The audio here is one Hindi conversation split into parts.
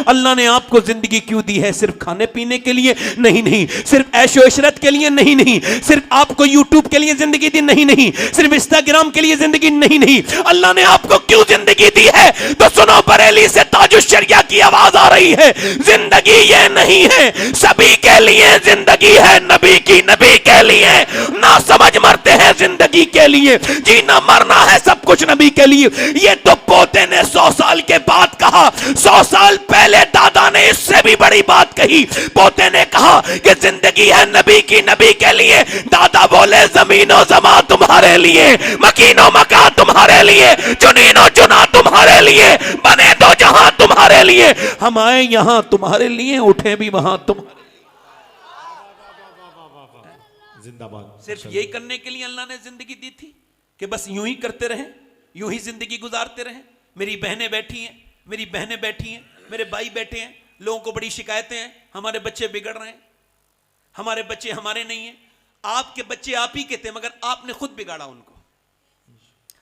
अल्लाह ने आपको जिंदगी क्यों दी है? सिर्फ खाने पीने के लिए? नहीं नहीं। सिर्फ ऐशो इशरत के लिए? नहीं नहीं। सिर्फ आपको यूट्यूब के लिए जिंदगी दी? नहीं नहीं। सिर्फ इंस्टाग्राम के लिए जिंदगी? नहीं नहीं। अल्लाह ने आपको क्यों जिंदगी दी है? तो सुनो, बरेली से ताजुश शरिया की आवाज आ रही है, जिंदगी ये नहीं है सभी के लिए, जिंदगी है नबी की, नबी के लिए। ना समझ मरते हैं जिंदगी के लिए, जीना मरना है सब कुछ नबी के लिए। ये तो पोते ने 100 साल के बाद कहा, 100 साल पहले दादा ने इससे भी बड़ी बात कही। पोते ने कहा कि जिंदगी है नबी की, नबी के लिए। दादा बोले जमीनो जमा तुम्हारे लिए, मकीनो मका तुम्हारे लिए, चुनीनो चुना तुम्हारे लिए, बने तो जहां तुम्हारे लिए। हम आए यहां तुम्हारे लिए, उठे भी वहां तुम्हारे। जिंदाबाद। सिर्फ यही करने के लिए अल्लाह ने जिंदगी दी थी कि बस यूं ही करते रहें, यूं ही जिंदगी गुजारते रहें? मेरी बहनें बैठी हैं, मेरी बहनें बैठी हैं, मेरे भाई बैठे हैं, लोगों को बड़ी शिकायतें हैं, हमारे बच्चे बिगड़ रहे हैं, हमारे बच्चे हमारे नहीं हैं। आपके बच्चे आप ही के थे, मगर आपने खुद बिगाड़ा उनको।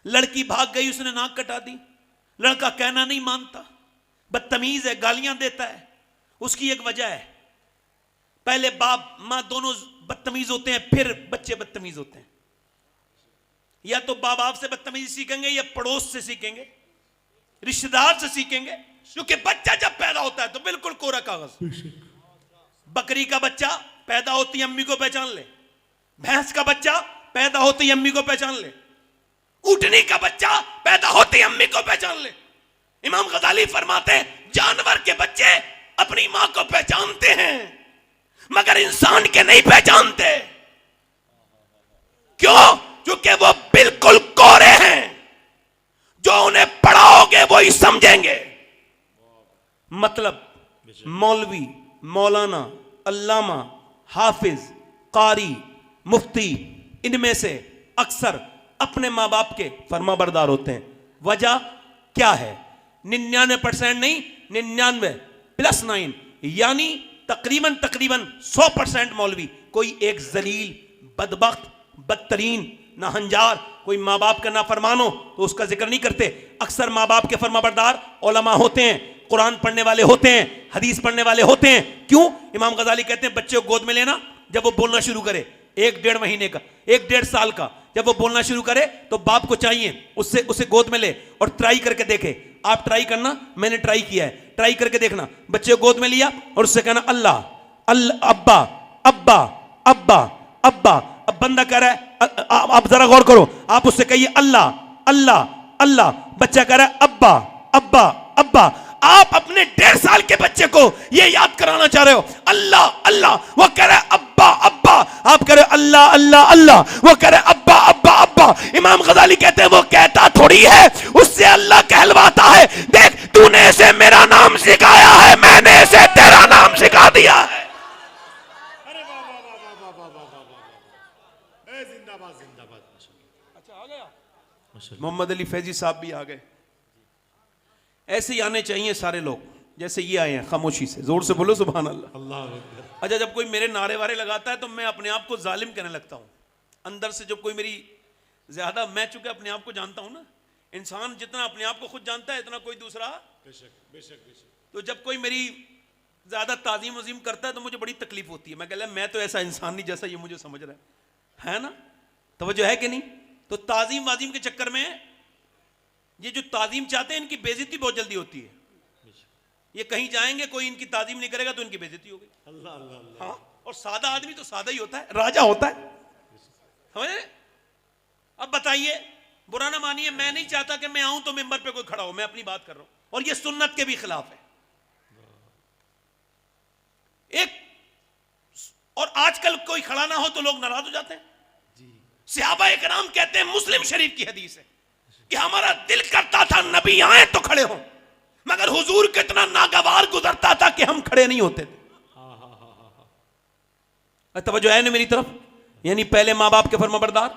लड़की भाग गई, उसने नाक कटा दी, लड़का कहना नहीं मानता, बदतमीज है, गालियां देता है। उसकी एक वजह है, पहले बाप मां दोनों बदतमीज होते हैं, फिर बच्चे बदतमीज होते हैं। या तो बाप बाप से बदतमीजी सीखेंगे, या पड़ोस से सीखेंगे, रिश्तेदार से सीखेंगे। क्योंकि बच्चा जब पैदा होता है तो बिल्कुल कोरा कागज। बकरी का बच्चा पैदा होती अम्मी को पहचान ले, भैंस का बच्चा पैदा होती अम्मी को पहचान ले, ऊँटनी का बच्चा पैदा होती अम्मी को पहचान ले। इमाम गजाली फरमाते हैं, जानवर के बच्चे अपनी मां को पहचानते हैं, मगर इंसान के नहीं पहचानते। क्यों? क्योंकि वो बिल्कुल कोरे हैं, जो उन्हें पढ़ाओगे वो ही समझेंगे। मतलब मौलवी, मौलाना, अल्लामा, हाफिज, कारी, मुफ्ती, इनमें से अक्सर अपने मां बाप के फरमाबरदार होते हैं। वजह क्या है? 99% नहीं, 99+9, यानी तकरीबन 100% मौलवी। कोई एक जलील, बदबख्त, बदतरीन, नाहंजार, कोई माँ बाप का नाफरमान हो तो उसका जिक्र नहीं करते। अक्सर माँ बाप के फरमाबरदार उलमा होते हैं, कुरान पढ़ने वाले होते हैं, हदीस पढ़ने वाले होते हैं। क्यों? इमाम गजाली कहते हैं, बच्चे को गोद में लेना, जब वो बोलना शुरू करे, 1-1.5 महीने का, 1-1.5 साल का, जब वो बोलना शुरू करे तो बाप को चाहिए उसे गोद में ले और ट्राई करके देखे। आप ट्राई करना, मैंने ट्राई किया है, ट्राई करके देखना। बच्चे को गोद में लिया और उससे कहना अल्लाह अल्लाह, अब्बा अब्बा अब्बा अब्बा। अब बंदा कह रहा है, आप जरा गौर करो, आप उससे कहिए अल्लाह अल्लाह अल्लाह, बच्चा कह रहा है अब्बा अब्बा अब्बा। आप अपने 1.5 साल के बच्चे को ये याद कराना चाह रहे हो अल्लाह अल्लाह, वो कह रहा है अब्बा अब्बा, आप कह रहे हो अल्लाह अल्लाह अल्लाह, वो कह रहे अब्बा अब्बा अब्बा। इमाम गजाली कहते हैं वो कहता थोड़ी है, उससे अल्लाह कहलवाता है। देख, तूने इसे मेरा नाम सिखाया है, मैंने इसे तेरा नाम सिखा दिया है। अच्छा, आ गया मोहम्मद अली फैजी साहब भी आ गए। ऐसे ही आने चाहिए सारे लोग, जैसे ये आए हैं, खामोशी से। जोर से बोलो सुभान अल्लाह। अल्लाह। अच्छा, जब कोई मेरे नारे वारे लगाता है तो मैं अपने आप को जालिम कहने लगता हूँ अंदर से। जब कोई मेरी ज्यादा, मैं चूंकि अपने आप को जानता हूँ ना, इंसान जितना अपने आप को खुद जानता है इतना कोई दूसरा बेशक बेशक बेशक। तो जब कोई मेरी ज्यादा ताजीम वजीम करता है तो मुझे बड़ी तकलीफ होती है। मैं कहता मैं तो ऐसा इंसान नहीं जैसा ये मुझे समझ रहा है ना? तवज्जो है कि नहीं? तो ताजीम वाजीम के चक्कर में ये जो ताजीम चाहते हैं इनकी बेइज्जती बहुत जल्दी होती है। ये कहीं जाएंगे, कोई इनकी ताजीम नहीं करेगा तो इनकी बेइज्जती हो गई। अल्लाह अल्लाह। हाँ, और सादा आदमी तो सादा ही होता है, राजा होता है, समझे? अब बताइए, बुरा ना मानिए, मैं नहीं चाहता कि मैं आऊं तो मिंबर पे कोई खड़ा हो, मैं अपनी बात कर रहा हूं, और ये सुन्नत के भी खिलाफ है। एक और आजकल कोई खड़ा ना हो तो लोग नाराज हो जाते हैं। सहाबा इकराम कहते हैं, मुस्लिम शरीफ की हदीस है कि हमारा दिल करता था नबी आए तो खड़े हों, मगर हुजूर कितना नागवार गुजरता था कि हम खड़े नहीं होते थे। तवज्जो है ना मेरी तरफ? यानी पहले माँ बाप के फरमाबरदार,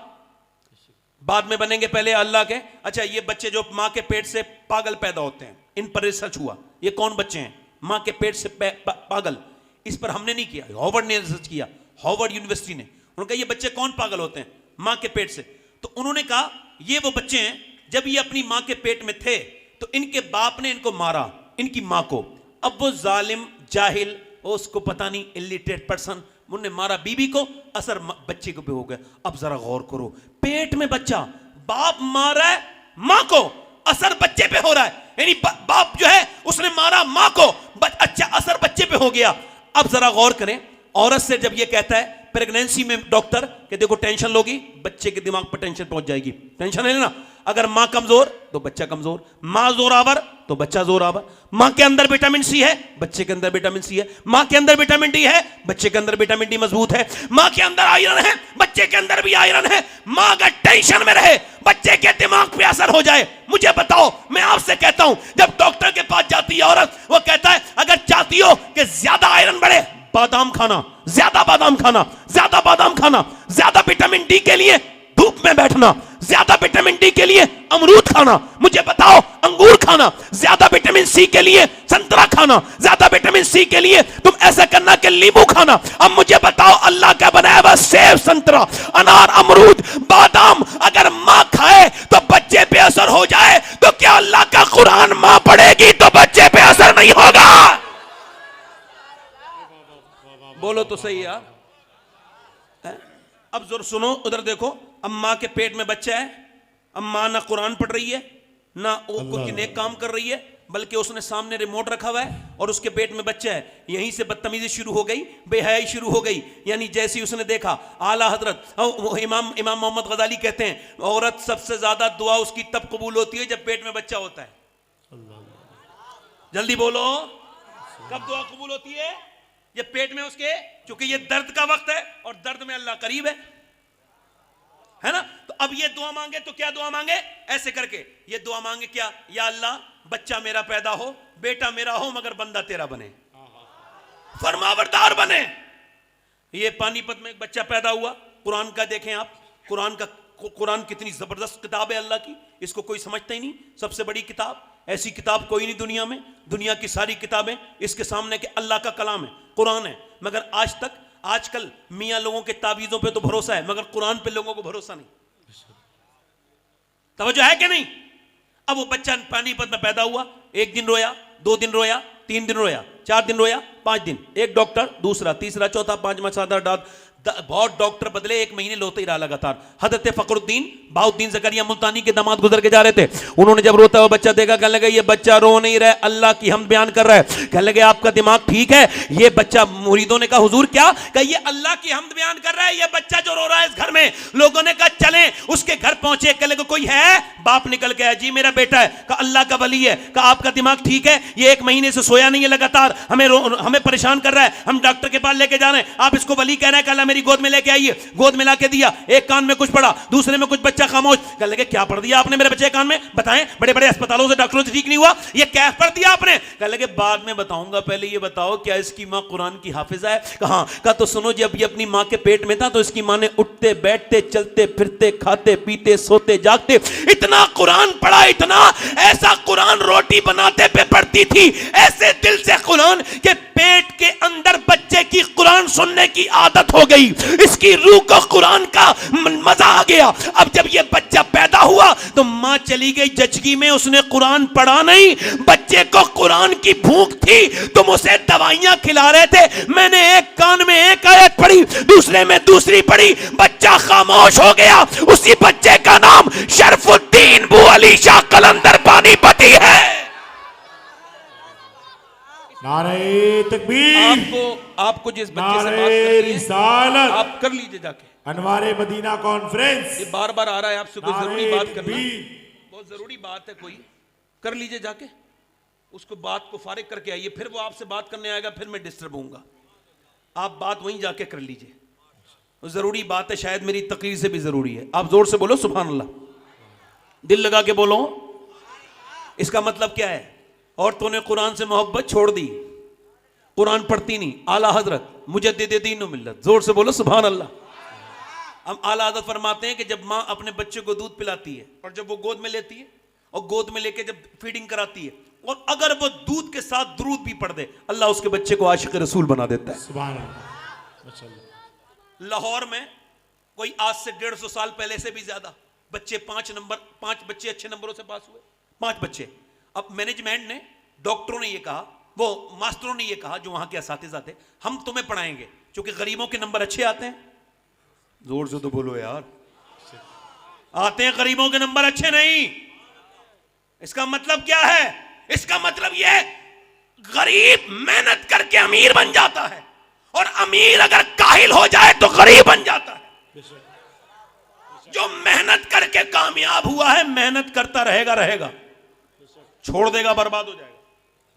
बाद में बनेंगे पहले अल्लाह के। अच्छा, ये बच्चे जो माँ के पेट से पागल पैदा होते हैं, इन पर रिसर्च हुआ। ये कौन बच्चे हैं माँ के पेट से पागल? इस पर हमने नहीं किया, हार्वर्ड ने रिसर्च किया, हार्वर्ड यूनिवर्सिटी ने। उन्होंने कहा ये बच्चे कौन पागल होते हैं माँ के पेट से? तो उन्होंने कहा ये वो बच्चे हैं जब ये अपनी माँ के पेट में थे तो इनके बाप ने इनको मारा, इनकी माँ को, अब वो जालिम जाहिल, उसको पता नहीं, इलिटरेट पर्सन, उन्होंने मारा बीबी को, असर बच्चे को भी हो गया। अब जरा गौर करो, पेट में बच्चा, बाप मार रहा है मां को, असर बच्चे पे हो रहा है। यानी बाप जो है उसने मारा मां को, अच्छा असर बच्चे पे हो गया। अब जरा गौर करें, औरत से जब ये कहता है प्रेगनेंसी में डॉक्टर कि देखो टेंशन लोगी, बच्चे के दिमाग पर टेंशन पहुंच जाएगी, टेंशन है ना। अगर मां कमजोर तो बच्चा कमजोर, मां जोरावर तो बच्चा जोरावर। मां के अंदर विटामिन सी है, बच्चे के अंदर विटामिन सी है। मां के अंदर विटामिन डी है, बच्चे के अंदर विटामिन डी मजबूत है। मां के अंदर आयरन है, बच्चे के अंदर भी आयरन है। मां अगर टेंशन में रहे, बच्चे के दिमाग पे असर हो जाए। मुझे बताओ, मैं आपसे कहता हूं, जब डॉक्टर के पास जाती है औरत, वो कहता है अगर चाहती हो कि ज्यादा आयरन बढ़े, बादाम खाना, ज्यादा बादाम खाना, ज्यादा बादाम खाना, ज्यादा विटामिन डी के लिए धूप में बैठना, ज्यादा विटामिन डी के लिए अमरूद खाना, मुझे बताओ अंगूर खाना, ज्यादा विटामिन सी के लिए संतरा खाना, ज्यादा विटामिन सी के लिए तुम ऐसा करना कि नींबू खाना। अब मुझे बताओ, अल्लाह का बनाया हुआ सेब, संतरा, अनार, अमरूद, बादाम अगर मां खाए तो बच्चे पे असर हो जाए, तो क्या अल्लाह का कुरान मां पढ़ेगी तो बच्चे पे असर नहीं होगा? बोलो तो सही यार। अब जोर सुनो, उधर देखो, अब मां के पेट में बच्चा है, अब मां ना कुरान पढ़ रही है, ना कोई नेक काम कर रही है, बल्कि उसने सामने रिमोट रखा हुआ है और उसके पेट में बच्चा है। यहीं से बदतमीजी शुरू हो गई, बेहयाई शुरू हो गई। यानी जैसी उसने देखा, आला हजरत इमाम मोहम्मद गजाली कहते हैं, औरत सबसे ज्यादा दुआ उसकी तब कबूल होती है जब पेट में बच्चा होता है। जल्दी बोलो, कब दुआ कबूल होती है? ये पेट में उसके, क्योंकि ये दर्द का वक्त है और दर्द में अल्लाह करीब है ना। तो अब ये दुआ मांगे तो क्या दुआ मांगे? ऐसे करके ये दुआ मांगे क्या, या अल्लाह बच्चा मेरा पैदा हो, बेटा मेरा हो, मगर बंदा तेरा बने, फरमाबरदार बने। ये पानीपत में एक बच्चा पैदा हुआ, कुरान का देखें आप, कुरान कितनी जबरदस्त किताब है अल्लाह की, इसको कोई समझता ही नहीं। सबसे बड़ी किताब, ऐसी किताब कोई नहीं दुनिया में, दुनिया की सारी किताबें इसके सामने के अल्लाह का कलाम है, कुरान है। मगर आज तक, आजकल मियां लोगों के तावीज़ों पे तो भरोसा है, मगर कुरान पे लोगों को भरोसा नहीं। तवज्जो है कि नहीं? अब वो बच्चा पानीपत में पैदा हुआ, एक दिन रोया, 2 दिन रोया, 3 दिन रोया, 4 दिन रोया, 5 दिन, एक डॉक्टर, दूसरा, तीसरा, चौथा, 5वां, 7वां, बहुत डॉक्टर बदले, 1 महीने लोते ही रहा लगातार। हजरत फखरुद्दीन बाउद्दीन ज़करिया मुल्तानी के दामाद गुजर के जा रहे थे, उन्होंने जब रोता हुआ बच्चा देखा, कहने लगे ये बच्चा रो नहीं रहा है, अल्लाह की हमद बयान कर रहा है। कहने लगे आपका दिमाग ठीक है? ये बच्चा, मुरीदों ने कहा हुजूर क्या? कहा ये अल्लाह की हमद बयान कर रहा है, ये बच्चा जो रो रहा है इस घर में। लोगों ने कहा चलें, उसके घर पहुंचे, कहने लगे कोई है? बाप निकल के आया, जी मेरा बेटा है। कहा अल्लाह का वली है। कहा आपका दिमाग ठीक है? ये 1 महीने से सोया नहीं है लगातार, हमें परेशान कर रहा है, हम डॉक्टर के पास लेके जा रहे हैं, आप इसको वली कह रहे हैं। कहा मेरी गोद में लेके आइए, गोद में लाके दिया, एक कान में कुछ पड़ा, दूसरे में कुछ, बच्चा खामोश। कहने लगे क्या पढ़ दिया आपने मेरे बच्चे के कान में? बताएं, बड़े बड़े अस्पतालों से, डॉक्टरों से ठीक नहीं हुआ, ये क्या पढ़ दिया आपने? कहने लगे बाद में बताऊंगा, पहले ये बताओ क्या इसकी मां कुरान की हाफिजा है? कहा कहा तो सुनो, जब ये अपनी मां के पेट में था तो इसकी मां ने उठते बैठते चलते फिरते खाते पीते सोते जागते इतना कुरान पढ़ा, इतना, ऐसा कुरान रोटी बनाते पे पढ़ती थी, ऐसे दिल से कुरान के पेट के अंदर बच्चे की कुरान सुनने की आदत हो गई, इसकी रूह को कुरान का मजा आ गया। अब जब ये बच्चा पैदा हुआ तो मां चली गई जचगी में, उसने कुरान पढ़ा नहीं, बच्चे को कुरान की भूख थी, तुम उसे दवाइयां खिला रहे थे, मैंने एक कान में एक आयत पढ़ी, दूसरे में दूसरी पढ़ी, बच्चा खामोश हो गया। उसी बच्चे का नाम शरफुद्दीन बू अली शाह कलंदर पानीपती है। नारे तकबीर, आपको जिस बच्चे से बात करनी है, आप कर लीजिए जाके। अनवारे मदीना कॉन्फ्रेंस, ये बार बार आ रहा है आपसे, कोई जरूरी बात करना, तकबीर। बहुत जरूरी बात है, कोई कर लीजिए जाके, उसको बात को फारिग करके आइए, फिर वो आपसे बात करने आएगा, फिर मैं डिस्टर्ब होऊंगा। आप बात वहीं जाके कर लीजिए, जरूरी बात है, शायद मेरी तकरीर से भी जरूरी है। आप जोर से बोलो सुभान अल्लाह, दिल लगा के बोलो। इसका मतलब क्या है? औरतों ने कुरान से मोहब्बत छोड़ दी, कुरान पढ़ती नहीं। आला हजरत मुजद्दिद दीन व मिल्लत, जोर से बोलो सुभान अल्लाह। हम आला हजरत फरमाते हैं कि जब माँ अपने बच्चे को दूध पिलाती है और जब वो गोद में लेती है और गोद में लेके जब फीडिंग कराती है, और अगर वो दूध के साथ दुरूद भी पढ़ दे, अल्लाह उसके बच्चे को आशिक रसूल बना देता है। सुभान अल्लाह। लाहौर में कोई आज से 150 साल पहले से भी ज्यादा बच्चे 5 बच्चे अच्छे नंबरों से पास हुए, 5 बच्चे। अब मैनेजमेंट ने, डॉक्टरों ने ये कहा, वो मास्टरों ने ये कहा जो वहां के असातिज़ा थे, हम तुम्हें पढ़ाएंगे क्योंकि गरीबों के नंबर अच्छे आते हैं। जोर से तो बोलो यार, आते हैं गरीबों के नंबर अच्छे नहीं। इसका मतलब क्या है? इसका मतलब यह गरीब मेहनत करके अमीर बन जाता है और अमीर अगर काहिल हो जाए तो गरीब बन जाता है। जो मेहनत करके कामयाब हुआ है मेहनत करता रहेगा, छोड़ देगा बर्बाद हो जाएगा।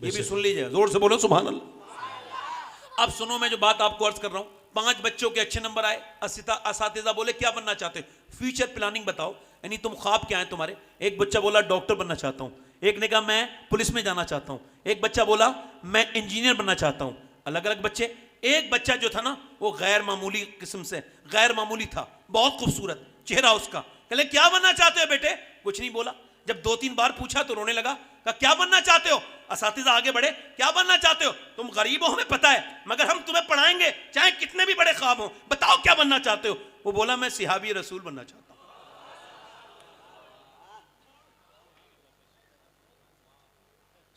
ये भी सुन लीजिए, जोर से बोलो सुभान अल्लाह। अब सुनो, मैं जो बात आपको अर्ज कर रहा हूं, 5 बच्चों के अच्छे नंबर आए, असातिज़ा बोले क्या बनना चाहते हो, फ्यूचर प्लानिंग बताओ, यानी तुम ख्वाब क्या है तुम्हारे। एक बच्चा बोला डॉक्टर बनना चाहता हूं, एक ने कहा मैं पुलिस में जाना चाहता हूं, एक बच्चा बोला मैं इंजीनियर बनना चाहता हूं। अलग अलग बच्चे। एक बच्चा जो था ना वो गैर मामूली किस्म से, गैर मामूली था, बहुत खूबसूरत चेहरा उसका। कहले क्या बनना चाहते हो बेटे? कुछ नहीं बोला। जब 2-3 बार पूछा तो रोने लगा। कहा क्या बनना चाहते हो? असातिज़ा आगे बढ़े, क्या बनना चाहते हो? तुम गरीब हो हमें पता है, मगर हम तुम्हें पढ़ाएंगे चाहे कितने भी बड़े ख्वाब हो, बताओ क्या बनना चाहते हो? वो बोला मैं सिहाबी रसूल बनना चाहता हूं।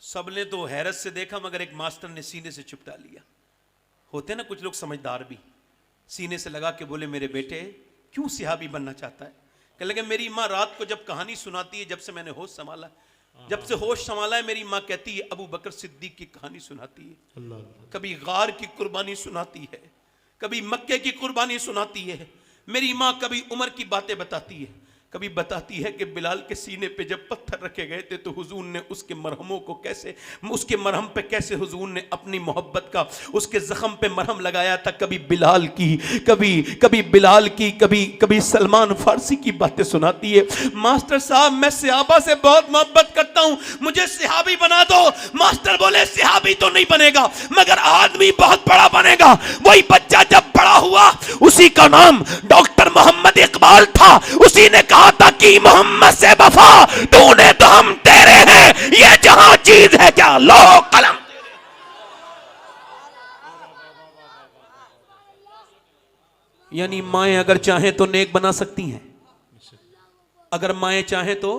सबने तो हैरत से देखा, मगर एक मास्टर ने सीने से चिपटा लिया। होते ना कुछ लोग समझदार भी, सीने से लगा के बोले मेरे बेटे क्यों सिहाबी बनना चाहता है? कहने लगे मेरी माँ रात को जब कहानी सुनाती है, जब से मैंने होश संभाला, जब से होश संभाला है, मेरी माँ कहती है अबू बकर सिद्दीक की कहानी सुनाती है, कभी गार की कुर्बानी सुनाती है, कभी मक्के की कुर्बानी सुनाती है। मेरी माँ कभी उमर की बातें बताती है, कभी बताती है कि बिलाल के सीने पे जब पत्थर रखे गए थे तो हुजूर ने उसके मरहमों को कैसे, उसके मरहम पे कैसे हुजूर ने अपनी मोहब्बत का उसके जख्म पे मरहम लगाया था। कभी बिलाल की, कभी बिलाल की, कभी सलमान फारसी की बातें सुनाती है। मास्टर साहब मैं सिहाबा से बहुत मोहब्बत करता हूं, मुझे सिहाबी बना दो। मास्टर बोले सिहाबी तो नहीं बनेगा, मगर आदमी बहुत बड़ा बनेगा। वही बच्चा जब बड़ा हुआ, उसी का नाम डॉक्टर मोहम्मद इकबाल था। उसी ने कहा था कि मोहम्मद से वफा तूने तो हम तेरे हैं, ये जहां चीज है क्या लो कलम। यानी माएं अगर चाहें तो नेक बना सकती हैं, अगर माएं चाहें तो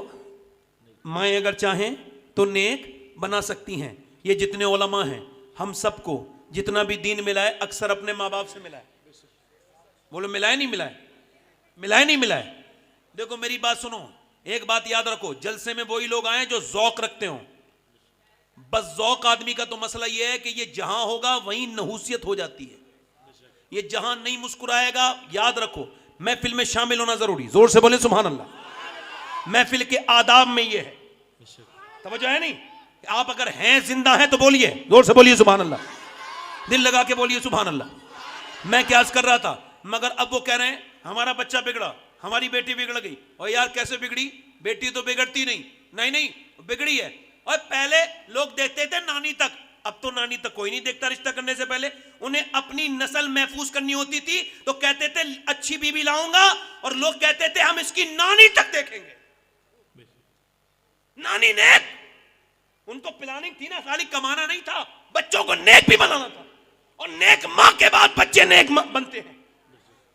नेक बना सकती हैं। ये जितने उलमा हैं, हम सबको जितना भी दीन मिला है अक्सर अपने माँ बाप से मिला है। बोलो मिला है नहीं मिला है? मिला है नहीं मिला है? देखो मेरी बात सुनो, एक बात याद रखो, जलसे में वही लोग आए जो जौक रखते हो। बस जौक आदमी का तो मसला यह है कि ये जहां होगा वहीं नहूसियत हो जाती है। ये जहां नहीं मुस्कुराएगा, याद रखो महफिल में शामिल होना जरूरी। जोर से बोले सुभान अल्लाह। महफिल के आदाब में ये है, तवज्जो है नहीं? आप अगर हैं जिंदा हैं तो बोलिए, जोर से बोलिए सुभान अल्लाह, दिल लगा के बोलिए सुभान अल्लाह। मैं क्या कर रहा था, मगर अब वो कह रहे हैं हमारा बच्चा बिगड़ा, हमारी बेटी बिगड़ गई। और यार कैसे बिगड़ी? बेटी तो बिगड़ती नहीं बिगड़ी है। और पहले लोग देखते थे नानी तक, अब तो नानी तक कोई नहीं देखता। रिश्ता करने से पहले उन्हें अपनी नस्ल महफूज करनी होती थी तो कहते थे अच्छी बीवी लाऊंगा, और लोग कहते थे हम इसकी नानी तक देखेंगे। नानी नेक, उनको प्लानिंग थी ना, खाली कमाना नहीं था, बच्चों को नेक भी बनाना था। और नेक मां के बाद बच्चे नेक बनते हैं।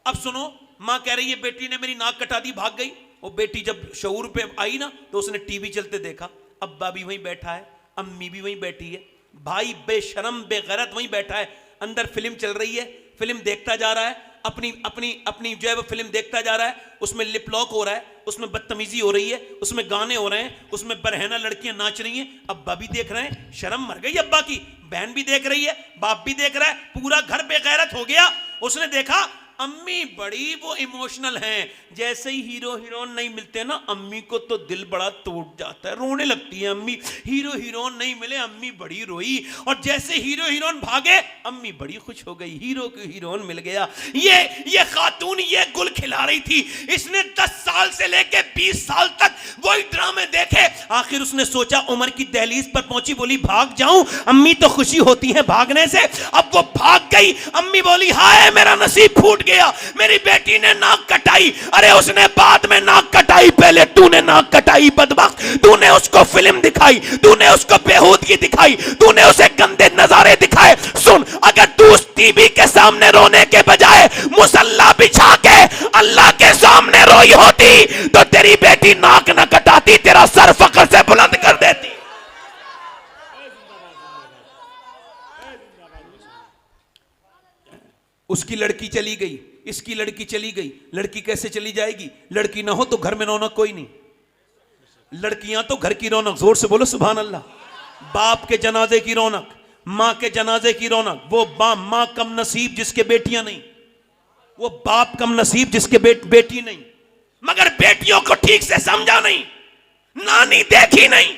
अब सुनो, मां कह रही है बेटी ने मेरी नाक कटा दी, भाग गई। वो बेटी जब शऊर पे आई ना तो उसने टीवी चलते देखा, अब्बा भी वहीं बैठा है, अम्मी भी वहीं बैठी है, भाई बेशरम बेगैरत वहीं बैठा है। अंदर फिल्म चल रही है, फिल्म देखता जा रहा है, अपनी जो है वो फिल्म देखता जा रहा है। उसमें लिप लॉक हो रहा है, उसमें बदतमीजी हो रही है, उसमें गाने हो रहे हैं, उसमें बरहना लड़कियां नाच रही हैं। अब्बा भी देख रहे हैं, शर्म मर गई अब्बा की, बहन भी देख रही है, बाप भी देख रहा है, पूरा घर बेगैरत हो गया। उसने देखा अम्मी बड़ी वो इमोशनल हैं, जैसे ही हीरो हीरोइन नहीं मिलते ना अम्मी को तो दिल बड़ा टूट जाता है, रोने लगती है अम्मी। हीरो हीरोइन नहीं मिले अम्मी बड़ी रोई, और जैसे हीरो हीरोइन भागे अम्मी बड़ी खुश हो गई, हीरो की हीरोइन मिल गया। ये खातून ये गुल खिला रही थी। इसने 10 साल से लेके 20 साल तक वही ड्रामे देखे। आखिर उसने सोचा उम्र की दहलीज पर पहुंची, बोली भाग जाऊं, अम्मी तो खुशी होती है भागने से। अब वो भाग गई, अम्मी बोली हाय मेरा नसीब फूट गया, मेरी बेटी ने नाक कटाई। अरे उसने बाद में नाक कटाई, पहले तूने नाक कटाई बदबख्त। तूने उसको फिल्म दिखाई, तूने उसको बेहूदगी दिखाई, तूने उसे गंदे नजारे दिखाए। सुन, अगर तू उस टीवी के सामने रोने के बजाय मुसल्ला बिछा के अल्लाह के सामने रोई होती तो तेरी बेटी नाक न कटाती, तेरा सर फख्र से बुलंद कर देती। उसकी लड़की चली गई, इसकी लड़की चली गई। लड़की कैसे चली जाएगी? लड़की ना हो तो घर में रौनक कोई नहीं। लड़कियां तो घर की रौनक। जोर से बोलो सुभान अल्लाह। बाप के जनाजे की रौनक, मां के जनाजे की रौनक। वो मां कम नसीब जिसके बेटियां नहीं, वो बाप कम नसीब जिसके बेटी नहीं। मगर बेटियों को ठीक से समझा नहीं, नानी देखी नहीं।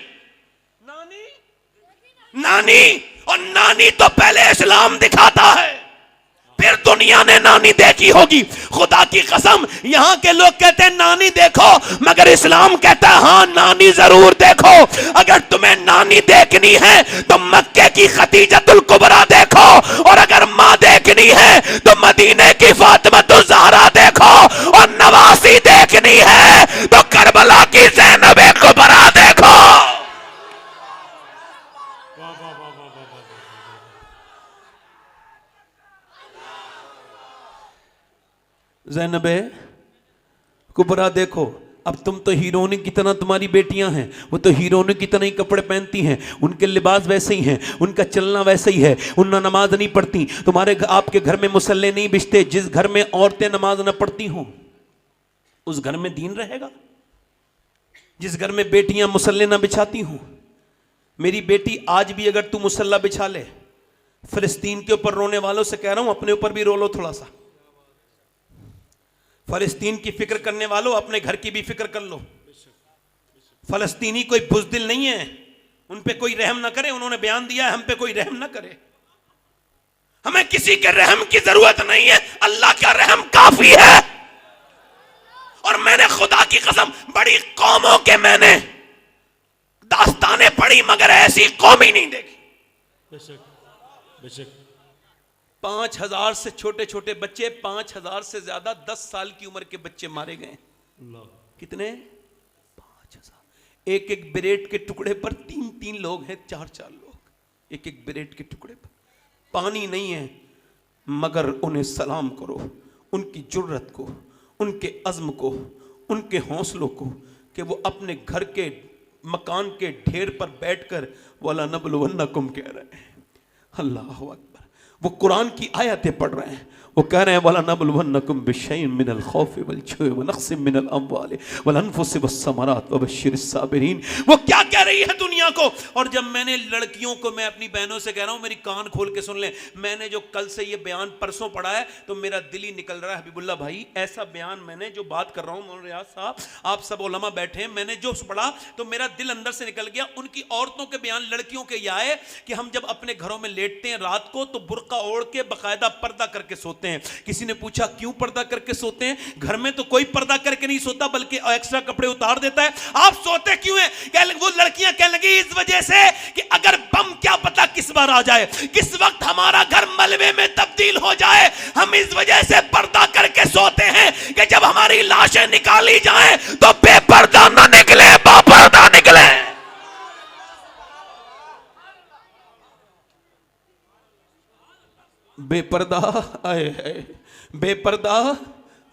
नानी और नानी तो पहले इस्लाम दिखाता है, फिर दुनिया ने नानी देखी होगी। खुदा की कसम, यहां के लोग कहते हैं नानी देखो, मगर इस्लाम कहता है हां नानी जरूर देखो। अगर तुम्हें नानी देखनी है तो मक्के की खदीजतुल कुबरा देखो, और अगर मां देखनी है तो मदीने की फातिमातुल ज़हरा देखो, और नवासी देखनी है तो करबला की ज़ैनब कुबरा देखो। ज़ैनब कुबरा देखो। अब तुम तो हीरोइन की तरह तुम्हारी बेटियां हैं, वो तो हीरोइन की तरह ही कपड़े पहनती हैं, उनके लिबास वैसे ही हैं, उनका चलना वैसे ही है, उनका नमाज नहीं पढ़ती। तुम्हारे आपके घर में मुसल्ले नहीं बिछते। जिस घर में औरतें नमाज न पढ़ती हों उस घर में दीन रहेगा? जिस घर में बेटियां मुसल्ले न बिछाती हों। मेरी बेटी आज भी अगर तू मुसल्ला बिछा ले, फिलिस्तीन के ऊपर रोने वालों से कह रहा हूं अपने ऊपर भी रो लो थोड़ा सा। फलस्तीन की फिक्र करने वालों अपने घर की भी फिक्र कर लो। फलस्तीनी कोई बुज़दिल नहीं है, उन पे कोई रहम ना करे। उन्होंने बयान दिया है हम पे कोई रहम ना करे। हमें किसी के रहम की जरूरत नहीं है, अल्लाह का रहम काफी है। और मैंने खुदा की कसम बड़ी कौमों के मैंने दास्तानें पढ़ी, मगर ऐसी कौम ही नहीं देखी। बेशक बेशक 5000 से छोटे छोटे बच्चे, 5000 से ज्यादा 10 साल की उम्र के बच्चे मारे गए। कितने? 5000। एक एक ब्रेड के टुकड़े पर 3-3 लोग हैं, 4-4 लोग एक एक ब्रेड के टुकड़े पर। पानी नहीं है, मगर उन्हें सलाम करो, उनकी जुर्रत को, उनके अज़्म को, उनके हौसलों को, कि वो अपने घर के मकान के ढेर पर बैठकर वला नबलुवन्नकुम कह रहे हैं। अल्लाह अकबर। वो कुरान की आयतें पढ़ रहे हैं, वो कह रहे हैं वला नबलुवन्नकुम बिशैइन मिनल खौफि वल जुइ व नक़्सिम मिनल अम्वालि वल अनफुसि वस्समरात व बश्शिरिस साबिरीन। वो क्या कह रही है दुनिया को? और जब मैंने लड़कियों को, मैं अपनी बहनों से कह रहा हूं मेरी कान खोल के सुन लें, मैंने जो कल से ये बयान परसों पढ़ा है तो मेरा दिल ही निकल रहा है। हबीबुल्लाह भाई, ऐसा बयान मैंने जो बात कर रहा हूं, मौलाना रियाज साहब आप सब उलमा बैठे हैं, मैंने जो पढ़ा तो मेरा दिल अंदर से निकल गया। उनकी औरतों के बयान, लड़कियों के ये आए कि हम जब अपने घरों में लेटते हैं रात को तो बुर्का ओढ़ के बाकायदा पर्दा करके सोते हैं। किसी ने पूछा क्यों पर्दा करके सोते हैं? घर में तो कोई पर्दा करके नहीं सोता, बल्कि एक्स्ट्रा कपड़े उतार देता है। आप सोते क्यों हैं? वो लड़कियां कहने लगी इस वजह से कि अगर बम क्या पता किस बार आ जाए, किस वक्त हमारा घर मलबे में तब्दील हो जाए। हम इस वजह से पर्दा करके सोते हैं कि जब हमारी लाशें निकाली जाएं तो बेपर्दा ना निकले, बापर्दा निकले। बेपर्दा आए है, बेपर्दा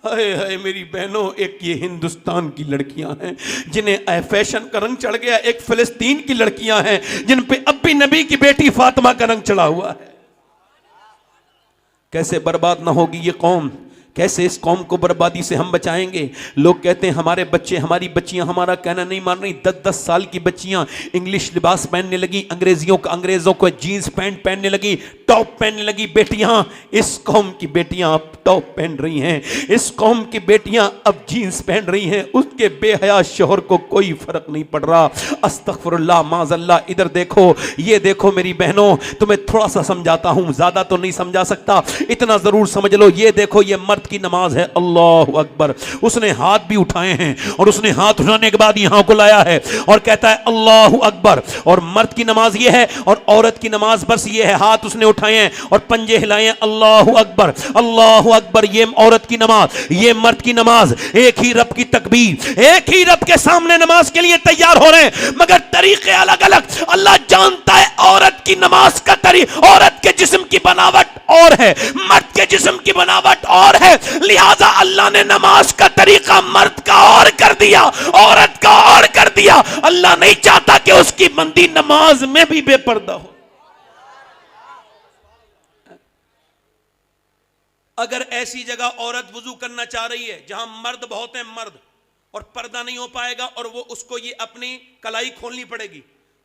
आए है। मेरी बहनों, एक ये हिंदुस्तान की लड़कियां हैं जिन्हें फैशन का रंग चढ़ गया, एक फिलिस्तीन की लड़कियां हैं जिन पे अब भी नबी की बेटी फातिमा का रंग चढ़ा हुआ है। कैसे बर्बाद ना होगी ये कौम? कैसे इस कौम को बर्बादी से हम बचाएंगे? लोग कहते हैं हमारे बच्चे, हमारी बच्चियां हमारा कहना नहीं मान रही। 10-10 साल की बच्चियां इंग्लिश लिबास पहनने लगी, अंग्रेजों को जीन्स पैंट पहनने लगी, टॉप पहनने लगी। बेटियां, इस कौम की बेटियां अब टॉप पहन रही हैं, इस कौम की बेटियां अब जीन्स पहन रही हैं। उसके बेहया शोहर को कोई फर्क नहीं पड़ रहा। अस्तगफिरुल्लाह माज़अल्लाह। इधर देखो, ये देखो मेरी बहनों, तुम्हें थोड़ा सा समझाता हूं, ज्यादा तो नहीं समझा सकता, इतना जरूर समझ लो। ये देखो, ये मर्द की नमाज है। अल्लाह अकबर। उसने हाथ भी उठाए हैं और उसने हाथ उठाने के बाद यहां को लाया है और कहता है अल्लाह अकबर। और मर्द की नमाज ये है और औरत की नमाज बस ये है, हाथ उसने उठाए हैं और पंजे हिलाए हैं। अल्लाह अकबर, अल्लाह अकबर। ये औरत की नमाज, ये मर्द की नमाज। एक ही रब की तकबीर, एक ही रब के सामने नमाज के लिए तैयार हो रहे हैं, मगर तरीके अलग अलग। अल्लाह जानता है औरत की नमाज का तरीका, औरत के जिस्म की बनावट और है, मर्द के जिस्म की बनावट और है। लिहाजा अल्लाह ने नमाज का तरीका मर्द का और कर दिया, औरत का और कर दिया। अल्लाह नहीं चाहता कि उसकी बंदी नमाज में भी बेपर्दा हो। अगर ऐसी जगह औरत वुजू करना चाह रही है जहां मर्द बहुत हैं, मर्द, और पर्दा नहीं हो पाएगा और वो उसको ये अपनी कलाई खोलनी पड़ेगी,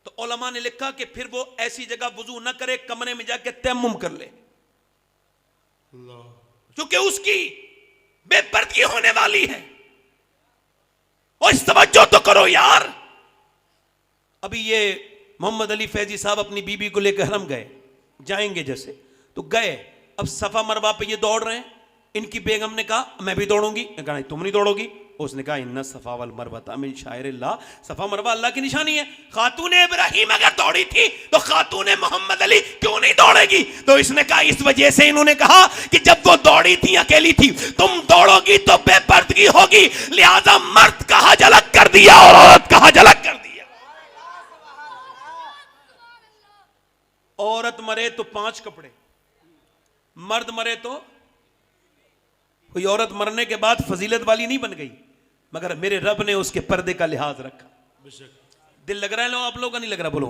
तो उलमा ने लिखा कि फिर वो ऐसी जगह वुजू ना करे, कमरे में जाके तयम्मुम कर ले, क्योंकि उसकी बेपर्दगी होने वाली है। और इस तवज्जो तो करो यार। अभी ये मोहम्मद अली फैजी साहब अपनी बीबी को लेकर हरम गए, जाएंगे जैसे, तो गए, अब सफा मरवा पे ये दौड़ रहे हैं। इनकी बेगम ने कहा मैं भी दौड़ूंगी, कहा नहीं तुम नहीं दौड़ोगी। उसने कहा इन्ना सफा वल मरवता मिन शायरिल्लाह, सफा मरवा अल्लाह की निशानी है। खातून इब्राहिम अगर दौड़ी थी तो खातून मोहम्मद अली क्यों नहीं दौड़ेगी? तो इसने कहा इस वजह से इन्होंने कहा कि जब वो दौड़ी थी अकेली थी, तुम दौड़ोगी तो बेपर्दगी होगी, लिहाजा मर्द का हज अलग कर दिया और औरत का हज अलग कर दिया। औरत मरे तो 5 कपड़े, मर्द मरे तो कोई औरत मरने के बाद फजीलत वाली नहीं बन गई, मगर मेरे रब ने उसके पर्दे का लिहाज रखा। दिल लग रहा है लो आप लोगों का नहीं लग रहा? बोलो।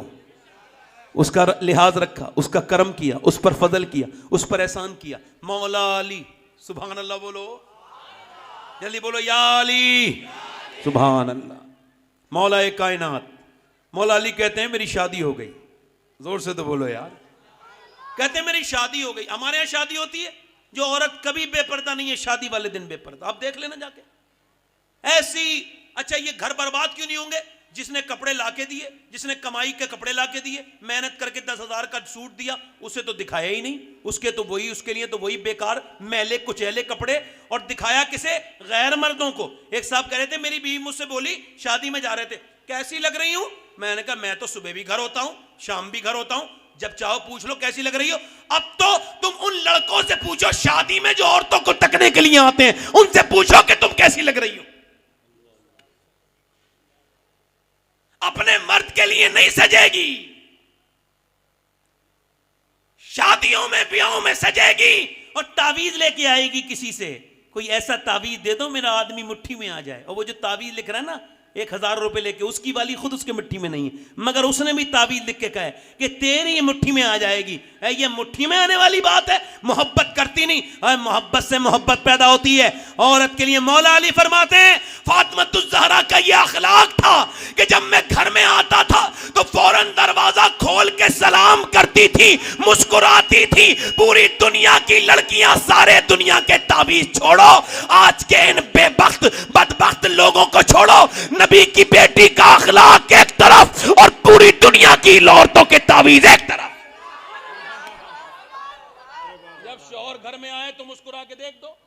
उसका लिहाज रखा, उसका करम किया, उस पर फजल किया, उस पर एहसान किया। मौला अली सुभान अल्लाह, बोलो जल्दी बोलो, या अली सुभान अल्लाह। मौला ए कायनात, मौला अली कहते हैं मेरी शादी हो गई। जोर से तो बोलो यार। कहते हैं मेरी शादी हो गई। हमारे यहां शादी होती है, जो औरत कभी बेपर्दा नहीं है शादी वाले दिन बेपर्दा, आप देख लेना जाके ऐसी। अच्छा ये घर बर्बाद क्यों नहीं होंगे? जिसने कपड़े लाके दिए, जिसने कमाई के कपड़े लाके दिए, मेहनत करके 10,000 का सूट दिया, उसे तो दिखाया ही नहीं, उसके तो वही, उसके लिए तो वही बेकार मैले कुचैले कपड़े, और दिखाया किसे? गैर मर्दों को। एक साहब कह रहे थे, मेरी बीवी मुझसे बोली शादी में जा रहे थे, कैसी लग रही हूं? मैंने कहा मैं तो सुबह भी घर होता हूं, शाम भी घर होता हूं, जब चाहो पूछ लो कैसी लग रही हो। अब तो तुम उन लड़कों से पूछो शादी में जो औरतों को तकने के लिए आते हैं, उनसे पूछो कि तुम कैसी लग रही हो। अपने मर्द के लिए नहीं सजेगी, शादियों में ब्याहों में सजेगी और तावीज लेके आएगी किसी से। कोई ऐसा तावीज दे दो मेरा आदमी मुट्ठी में आ जाए। और वो जो तावीज लिख रहा है ना 1,000 रुपए लेके, उसकी वाली खुद उसके मुट्ठी में नहीं है, मगर उसने भी तावीज लिख के कहा है कि तेरी ये मुट्ठी में आ जाएगी। ये मुट्ठी में आने वाली बात है, मोहब्बत करती नहीं। और मोहब्बत से मोहब्बत पैदा होती है औरत के लिए। मौला अली फरमाते हैं फातिमा ज़हरा का ये अखलाक था कि जब मैं घर में आता था तो फौरन दरवाजा खोल के सलाम करती थी, मुस्कुराती थी। पूरी दुनिया की लड़कियां, सारे दुनिया के तावीज छोड़ो, आज के इन बेबख्त बदबख्त लोगों को छोड़ो, नबी की बेटी का अखलाक एक तरफ और पूरी दुनिया की औरतों के तावीज एक तरफ। जब शौहर घर में आए तो मुस्कुरा के देख दो।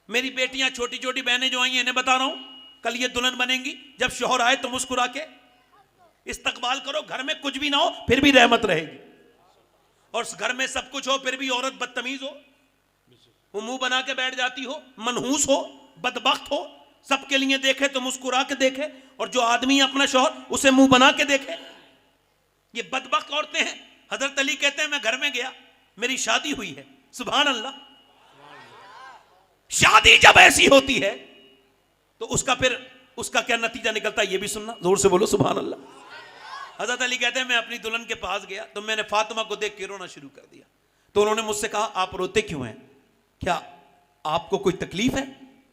मेरी बेटियां, छोटी छोटी बहनें जो आई हैं, इन्हें बता रहा हूं, कल ये दुल्हन बनेंगी। जब शौहर आए तो मुस्कुरा के इस्तकबाल करो। घर में कुछ भी ना हो फिर भी रहमत रहेगी, और घर में सब कुछ हो फिर भी औरत बदतमीज हो, वो मुंह बना के बैठ जाती हो, मनहूस हो, बदबख्त हो, सबके लिए देखे तो मुस्कुरा के देखे, और जो आदमी अपना शौहर उसे मुंह बना के देखे। ये बदबख्त औरतें हैं। हजरत अली कहते हैं मैं घर में गया, मेरी शादी हुई है। सुभान अल्लाह। शादी जब ऐसी होती है तो उसका क्या नतीजा निकलता है ये भी सुनना। जोर से बोलो सुभान अल्लाह। हजरत अली कहते हैं मैं अपनी दुल्हन के पास गया तो मैंने फातिमा को देख के रोना शुरू कर दिया। तो उन्होंने मुझसे कहा आप रोते क्यों हैं, क्या आपको कोई तकलीफ है?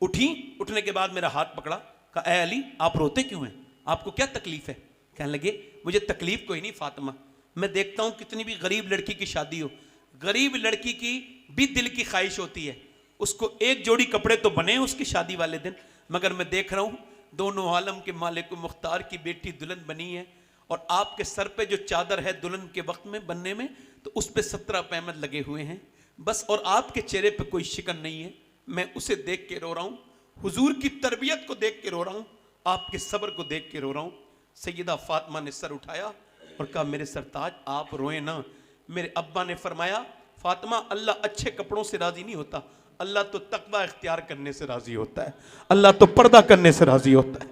उठी, उठने के बाद मेरा हाथ पकड़ा, कहा ऐ अली आप रोते क्यों हैं, आपको क्या तकलीफ है? कहने लगे मुझे तकलीफ कोई नहीं फातिमा, मैं देखता हूं कितनी भी गरीब लड़की की शादी हो, गरीब लड़की की भी दिल की ख्वाहिश होती है उसको एक जोड़ी कपड़े तो बने उसकी शादी वाले दिन, मगर मैं देख रहा हूं दोनों आलम के मालिक मुख्तार की बेटी दुल्हन बनी है और आपके सर पे जो चादर है दुल्हन के वक्त में बनने में तो उस पे 17 पैमद लगे हुए हैं बस, और आपके चेहरे पे कोई शिकन नहीं है। मैं उसे देख के रो रहा हूं, हुजूर की तरबियत को देख के रो रहा हूं, आपके सब्र को देख के रो रहा हूं। सैयदा फातिमा ने सर उठाया और कहा मेरे सरताज आप रोए ना। मेरे अब्बा ने फरमाया फातिमा अल्लाह अच्छे कपड़ों से राजी नहीं होता, अल्लाह तो तकवा इख्तियार करने से राजी होता है, अल्लाह तो पर्दा करने से राजी होता है।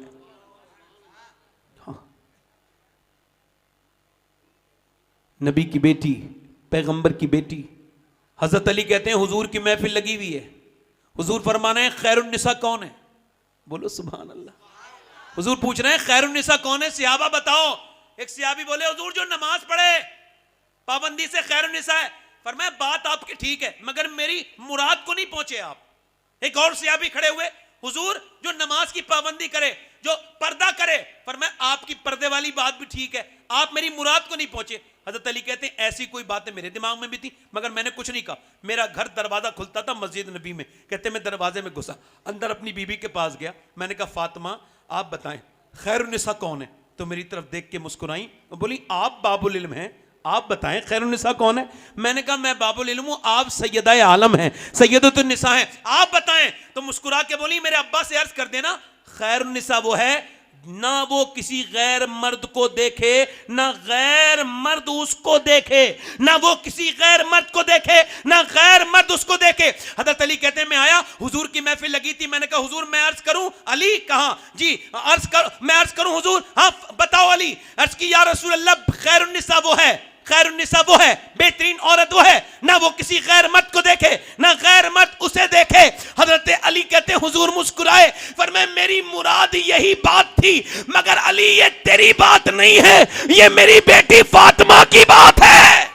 हाँ। नबी की बेटी, पैगंबर की बेटी, हजरत अली कहते हैं हुजूर की महफिल लगी हुई है, हुजूर फरमाने हैं खैरुन्निसा कौन है? बोलो सुभान अल्लाह। हुजूर पूछ रहे हैं खैरुन्निसा कौन है? सहाबा बताओ। एक सहाबी बोले हुजूर जो नमाज पढ़े पाबंदी से खैरुन्निसा है। फरमाया बात आपकी ठीक है मगर मेरी मुराद को नहीं पहुंचे आप। एक और सहाबी खड़े हुए, हुजूर जो नमाज की पाबंदी करे, जो पर्दा करे, फरमाया आपकी पर्दे वाली बात भी ठीक है, आप मेरी मुराद को नहीं पहुंचे। हजरत अली कहते हैं ऐसी कोई बातें मेरे दिमाग में भी थी मगर मैंने कुछ नहीं कहा। मेरा घर दरवाजा खुलता था मस्जिद नबी में, कहते मैं दरवाजे में घुसा, अंदर अपनी बीबी के पास गया, मैंने कहा फातिमा आप बताएं खैरुन्निसा कौन है? तो मेरी तरफ देख के मुस्कुराई, बोली आप बाबुल इल्म हैं, आप बताएं खैरुन्निसा कौन है? मैंने कहा मैं बाबुल इल्म हूं, आप सैयदा आलम हैं, सैयदतुन निसा हैं, आप बताएं। तो मुस्कुरा के बोली मेरे अब्बा से अर्ज कर देना खैरुन्निसा वो है ना वो किसी गैर मर्द को देखे, ना गैर मर्द उसको देखे, ना वो किसी गैर मर्द को देखे, ना गैर मर्द उसको देखे। हजरत अली कहते हैं मैं आया, हुजूर की महफिल लगी थी, मैंने कहा हुजूर मैं अर्ज करूं? अली कहां? जी अर्ज कर, मैं अर्ज करूं हुजूर? हाँ बताओ अली। अर्ज की या रसूल अल्लाह खैरुन्निसा वो है, खैरुन्निसा वो है, बेहतरीन औरत वो है, ना वो किसी गैर मर्द को देखे, ना गैर मर्द उसे देखे। हजरत अली कहते हैं हुजूर मुस्कुराए, फरमाए मेरी मुराद यही बात थी मगर अली ये तेरी बात नहीं है, ये मेरी बेटी फातिमा की बात है।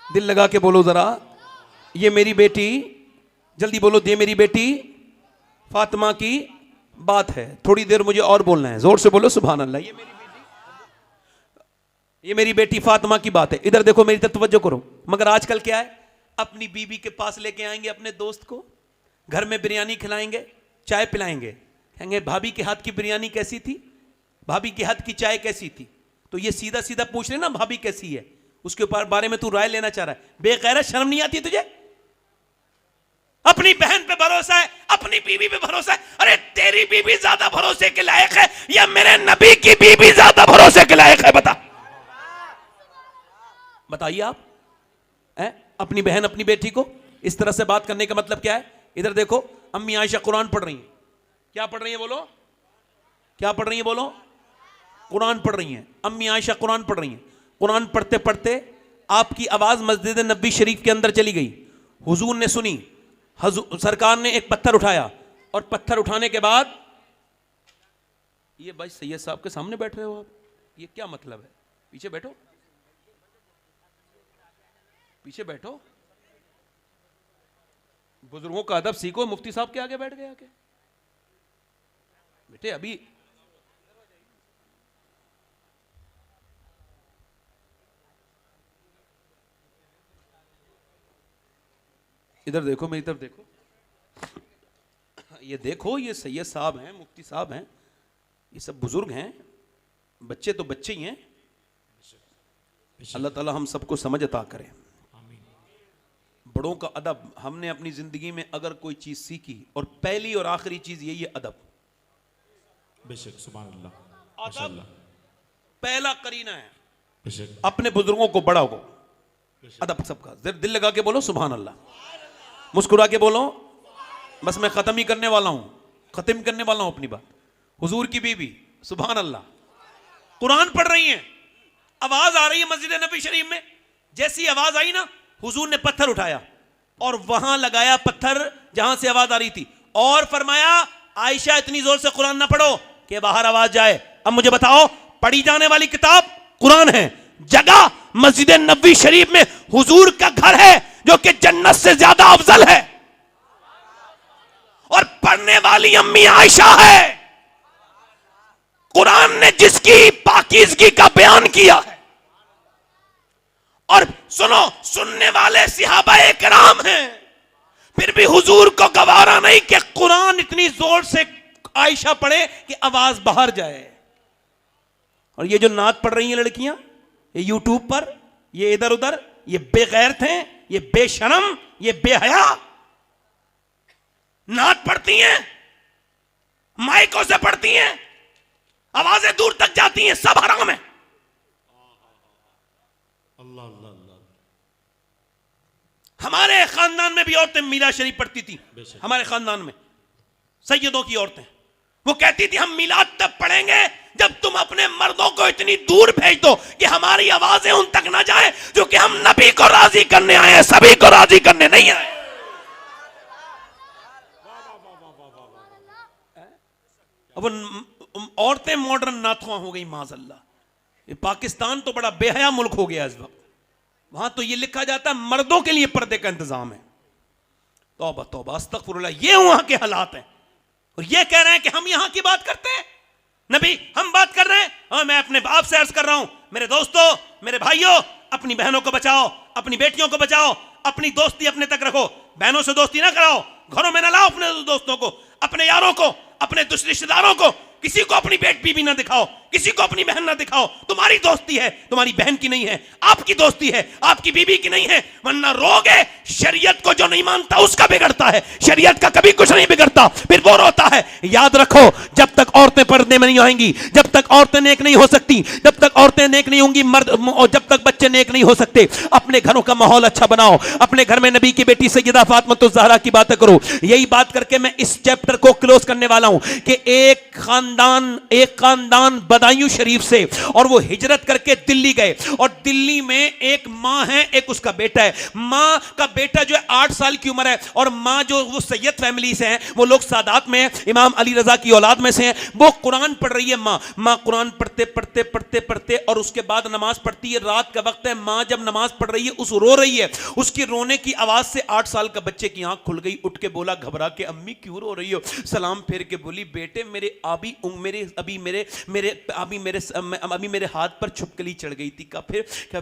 दिल लगा के बोलो जरा, ये मेरी बेटी, जल्दी बोलो, ये मेरी बेटी फातिमा की बात है। थोड़ी देर मुझे और बोलना है, जोर से बोलो सुभान अल्लाह। ये मेरी बेटी फातिमा की बात है। इधर देखो मेरी तरफ तवज्जो करो। मगर आजकल क्या है, अपनी बीबी के पास लेके आएंगे अपने दोस्त को, घर में बिरयानी खिलाएंगे, चाय पिलाएंगे, कहेंगे भाभी के हाथ की बिरयानी कैसी थी, भाभी के हाथ की चाय कैसी थी। तो ये सीधा सीधा पूछ ले ना भाभी कैसी है, उसके ऊपर बारे में तू राय लेना चाह रहा है। बेगैरत, शर्म नहीं आती तुझे? अपनी बहन पे भरोसा है, अपनी बीवी पे भरोसा है। अरे तेरी बीवी ज्यादा भरोसे के लायक है या मेरे नबी की बीवी ज्यादा भरोसे के लायक है? बताइए आप। अपनी बहन अपनी बेटी को इस तरह से बात करने का मतलब क्या है? इधर देखो अम्मी आयशा कुरान पढ़ रही हैं। क्या पढ़ रही है बोलो? क्या पढ़ रही है बोलो? कुरान पढ़ रही हैं। अम्मी आयशा कुरान पढ़ रही हैं। कुरान पढ़ते पढ़ते आपकी आवाज मस्जिद नबी शरीफ के अंदर चली गई। हुजूर ने सुनी, सरकार ने एक पत्थर उठाया और पत्थर उठाने के बाद, ये भाई सैयद साहब के सामने बैठ रहे हो आप, ये क्या मतलब है? पीछे बैठो, पीछे बैठो, बुजुर्गों का अदब सीखो। मुफ्ती साहब के आगे बैठ गए आके बेटे। अभी इधर देखो, मेरी तरफ देखो, ये देखो, ये सैयद साहब हैं, मुफ्ती साहब हैं, ये सब बुजुर्ग हैं, बच्चे तो बच्चे ही हैं। अल्लाह ताला हम सबको समझ अता करे। बड़ों का अदब, हमने अपनी जिंदगी में अगर कोई चीज सीखी, और पहली और आखिरी चीज यही है अदब। बेशक सुभान अल्लाह, अदब पहला करीना है। बेशक अपने बुजुर्गों को बड़ा को अदब सबका। दिल लगा के बोलो सुभान अल्लाह, मुस्कुरा के बोलो। बस मैं खत्म ही करने वाला हूं, खत्म करने वाला हूं अपनी बात। हुजूर की बीवी सुभान अल्लाह कुरान पढ़ रही हैं, आवाज आ रही है मस्जिद नबी शरीफ में। जैसी आवाज आई ना, हुजूर ने पत्थर उठाया और वहां लगाया पत्थर जहां से आवाज आ रही थी, और फरमाया आयशा इतनी जोर से कुरान ना पढ़ो कि बाहर आवाज जाए। अब मुझे बताओ, पढ़ी जाने वाली किताब कुरान है, जगह मस्जिद नबी शरीफ में हुजूर का घर है जो कि जन्नत से ज्यादा अफजल है, और पढ़ने वाली अम्मी आयशा है। कुरान ने जिसकी पाकीज़गी का बयान किया है, और सुनो, सुनने वाले सहाबाए किराम हैं, फिर भी हुजूर को गवारा नहीं कि कुरान इतनी जोर से आयशा पढ़े कि आवाज बाहर जाए। और ये जो नात पढ़ रही हैं लड़कियां, ये यूट्यूब पर, ये इधर उधर, ये बेगैरत हैं, ये बेशरम, ये बेहया, नात पढ़ती हैं, माइकों से पढ़ती हैं, आवाजें दूर तक जाती हैं, सब हराम है। अल्लाह अल्लाह अल्लाह। हमारे खानदान में भी औरतें मीला शरीफ पढ़ती थी। हमारे खानदान में सैयदों की औरतें, वो कहती थी हम मिलाद तब पढ़ेंगे जब तुम अपने मर्दों को इतनी दूर भेज दो कि हमारी आवाजें उन तक ना जाए, जो कि हम नबी को राजी करने आए हैं, सभी को राजी करने नहीं आए। अब औरतें मॉडर्न नाथुआ हो गई माज़अल्लाह। ये पाकिस्तान तो बड़ा बेहया मुल्क हो गया इस वक्त। वहां तो ये लिखा जाता है मर्दों के लिए पर्दे का इंतजाम है। तौबा तौबा अस्तगफिरुल्लाह, ये वहां के हालात हैं और ये कह रहे हैं कि हम यहां की बात करते हैं। नबी हम बात कर रहे हैं और मैं अपने बाप से अर्ज कर रहा हूं, मेरे दोस्तों, मेरे भाइयों, अपनी बहनों को बचाओ, अपनी बेटियों को बचाओ, अपनी दोस्ती अपने तक रखो, बहनों से दोस्ती ना कराओ, घरों में ना लाओ अपने दोस्तों को, अपने यारों को, अपने रिश्तेदारों को, किसी को अपनी बेट बीबी ना दिखाओ, किसी को अपनी बहन ना दिखाओ। तुम्हारी दोस्ती है, तुम्हारी बहन की नहीं है, आपकी दोस्ती है, आपकी बीबी की नहीं है। वरना रोग है, शरीयत को जो नहीं मानता उसका बिगड़ता है, शरीयत का कभी कुछ नहीं बिगड़ता, फिर वो रोता है। याद रखो, जब तक औरतें पर्दे में नहीं आएंगी, जब तक औरतें नेक नहीं हो सकती, जब तक औरतें नेक नहीं होंगी, मर्द, और जब तक बच्चे नेक नहीं हो सकते। अपने घरों का माहौल अच्छा बनाओ, अपने घर में नबी की बेटी सैयदा फातिमा ज़हरा की बातें करो। यही बात करके मैं इस चैप्टर को क्लोज करने वाला हूं कि एक खानदान बदायूं शरीफ से, और वो हिजरत करके दिल्ली गए, और दिल्ली में एक माँ है, एक उसका बेटा है। माँ का बेटा जो है 8 साल की उम्र है, और माँ जो वो सैयद फैमिली से हैं, वो लोग सादात में हैं, इमाम अली रजा की औलाद में से हैं। वो कुरान पढ़ रही है। माँ कुरान पढ़ते और उसके बाद नमाज पढ़ती है। रात का वक्त है, माँ जब नमाज पढ़ रही है रो रही है। उसकी रोने की आवाज से 8 साल का बच्चे की आंख खुल गई। उठ के बोला घबरा के, अम्मी क्यों रो रही हो? सलाम फेर के बोली, बेटे अभी मेरे हाथ पर छुपकली चढ़ गई थी।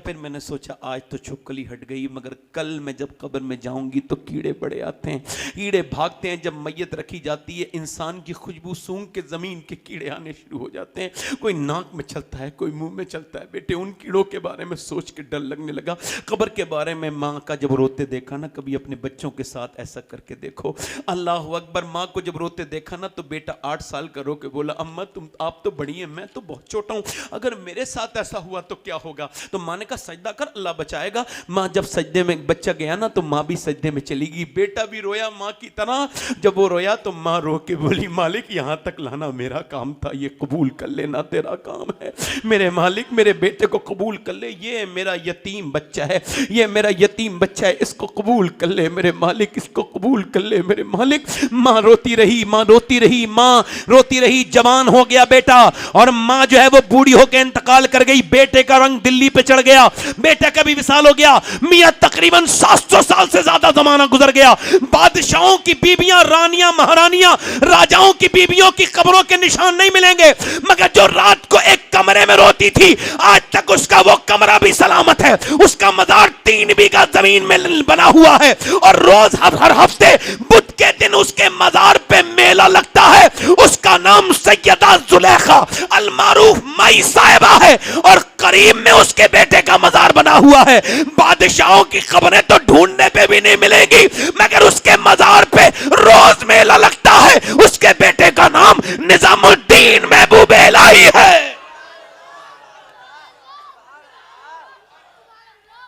फिर मैंने सोचा आज तो छुपकली हट गई, मगर कल मैं जब कब्र में जाऊंगी तो कीड़े बड़े आते हैं, कीड़े भागते हैं। जब मैयत रखी जाती है, इंसान की खुशबू सूंघ के जमीन के कीड़े आने शुरू हो जाते हैं। कोई नाक में चलता है, कोई मुंह में चलता है। बेटे उन कीड़ों के बारे में सोच के डर लगने लगा। कब्र के बारे में माँ का जब रोते देखा ना, कभी अपने बच्चों के साथ ऐसा करके देखो। अल्लाह अकबर। माँ को जब रोते देखा ना, तो बेटा 8 साल का रो के बोला, अम्मा आप तो बड़ी हैं, मैं तो बहुत छोटा हूं, अगर मेरे साथ ऐसा हुआ तो क्या होगा? तो माँ ने कहा सजदा कर, अल्लाह बचाएगा। माँ जब सजदे में बच्चा गया ना, तो माँ भी सजदे में चली गई। बेटा भी रोया माँ की तरह। जब वो रोया तो माँ रो के बोली, मालिक यहां तक लाना मेरा काम था, ये कबूल कर लेना तेरा काम है। मेरे मालिक मेरे बेटे को कबूल कर ले, ये मेरा यतीम बच्चा है, ये मेरा यतीम बच्चा है, इसको कबूल कर ले मेरे मालिक, इसको कबूल कर ले मेरे मालिक। माँ रोती रही, माँ रोती रही, माँ रोती रही। जवान हो गया बेटा, और माँ जो है वो बूढ़ी होकर इंतकाल कर गई। बेटे का रंग दिल्ली पे चढ़ गया, बेटे का भी विसाल हो गया। मियां तकरीबन 700 साल से ज्यादा जमाना गुजर गया। बादशाहों की बीबियां, रानियां, महारानियां, राजाओं की बीबियों की कब्रों के निशान नहीं मिलेंगे, मगर जो रात को एक कमरे में रोती थी, आज तक उसका वो कमरा भी सलामत है। उसका मजार 3 बीघा जमीन में बना हुआ है, और रोज हर हफ्ते बुध के दिन उसके मजार पे मेला लगता है। उसका नाम सैयदा जुलेखा अल मारूफ माई साहिबा है, और करीब में उसके बेटे का मजार बना हुआ है। बादशाहों की खबरें तो ढूंढने पे भी नहीं मिलेंगी, मगर उसके मजार पे रोज मेला लगता है। उसके बेटे का नाम निजामुद्दीन महबूब इलाही है।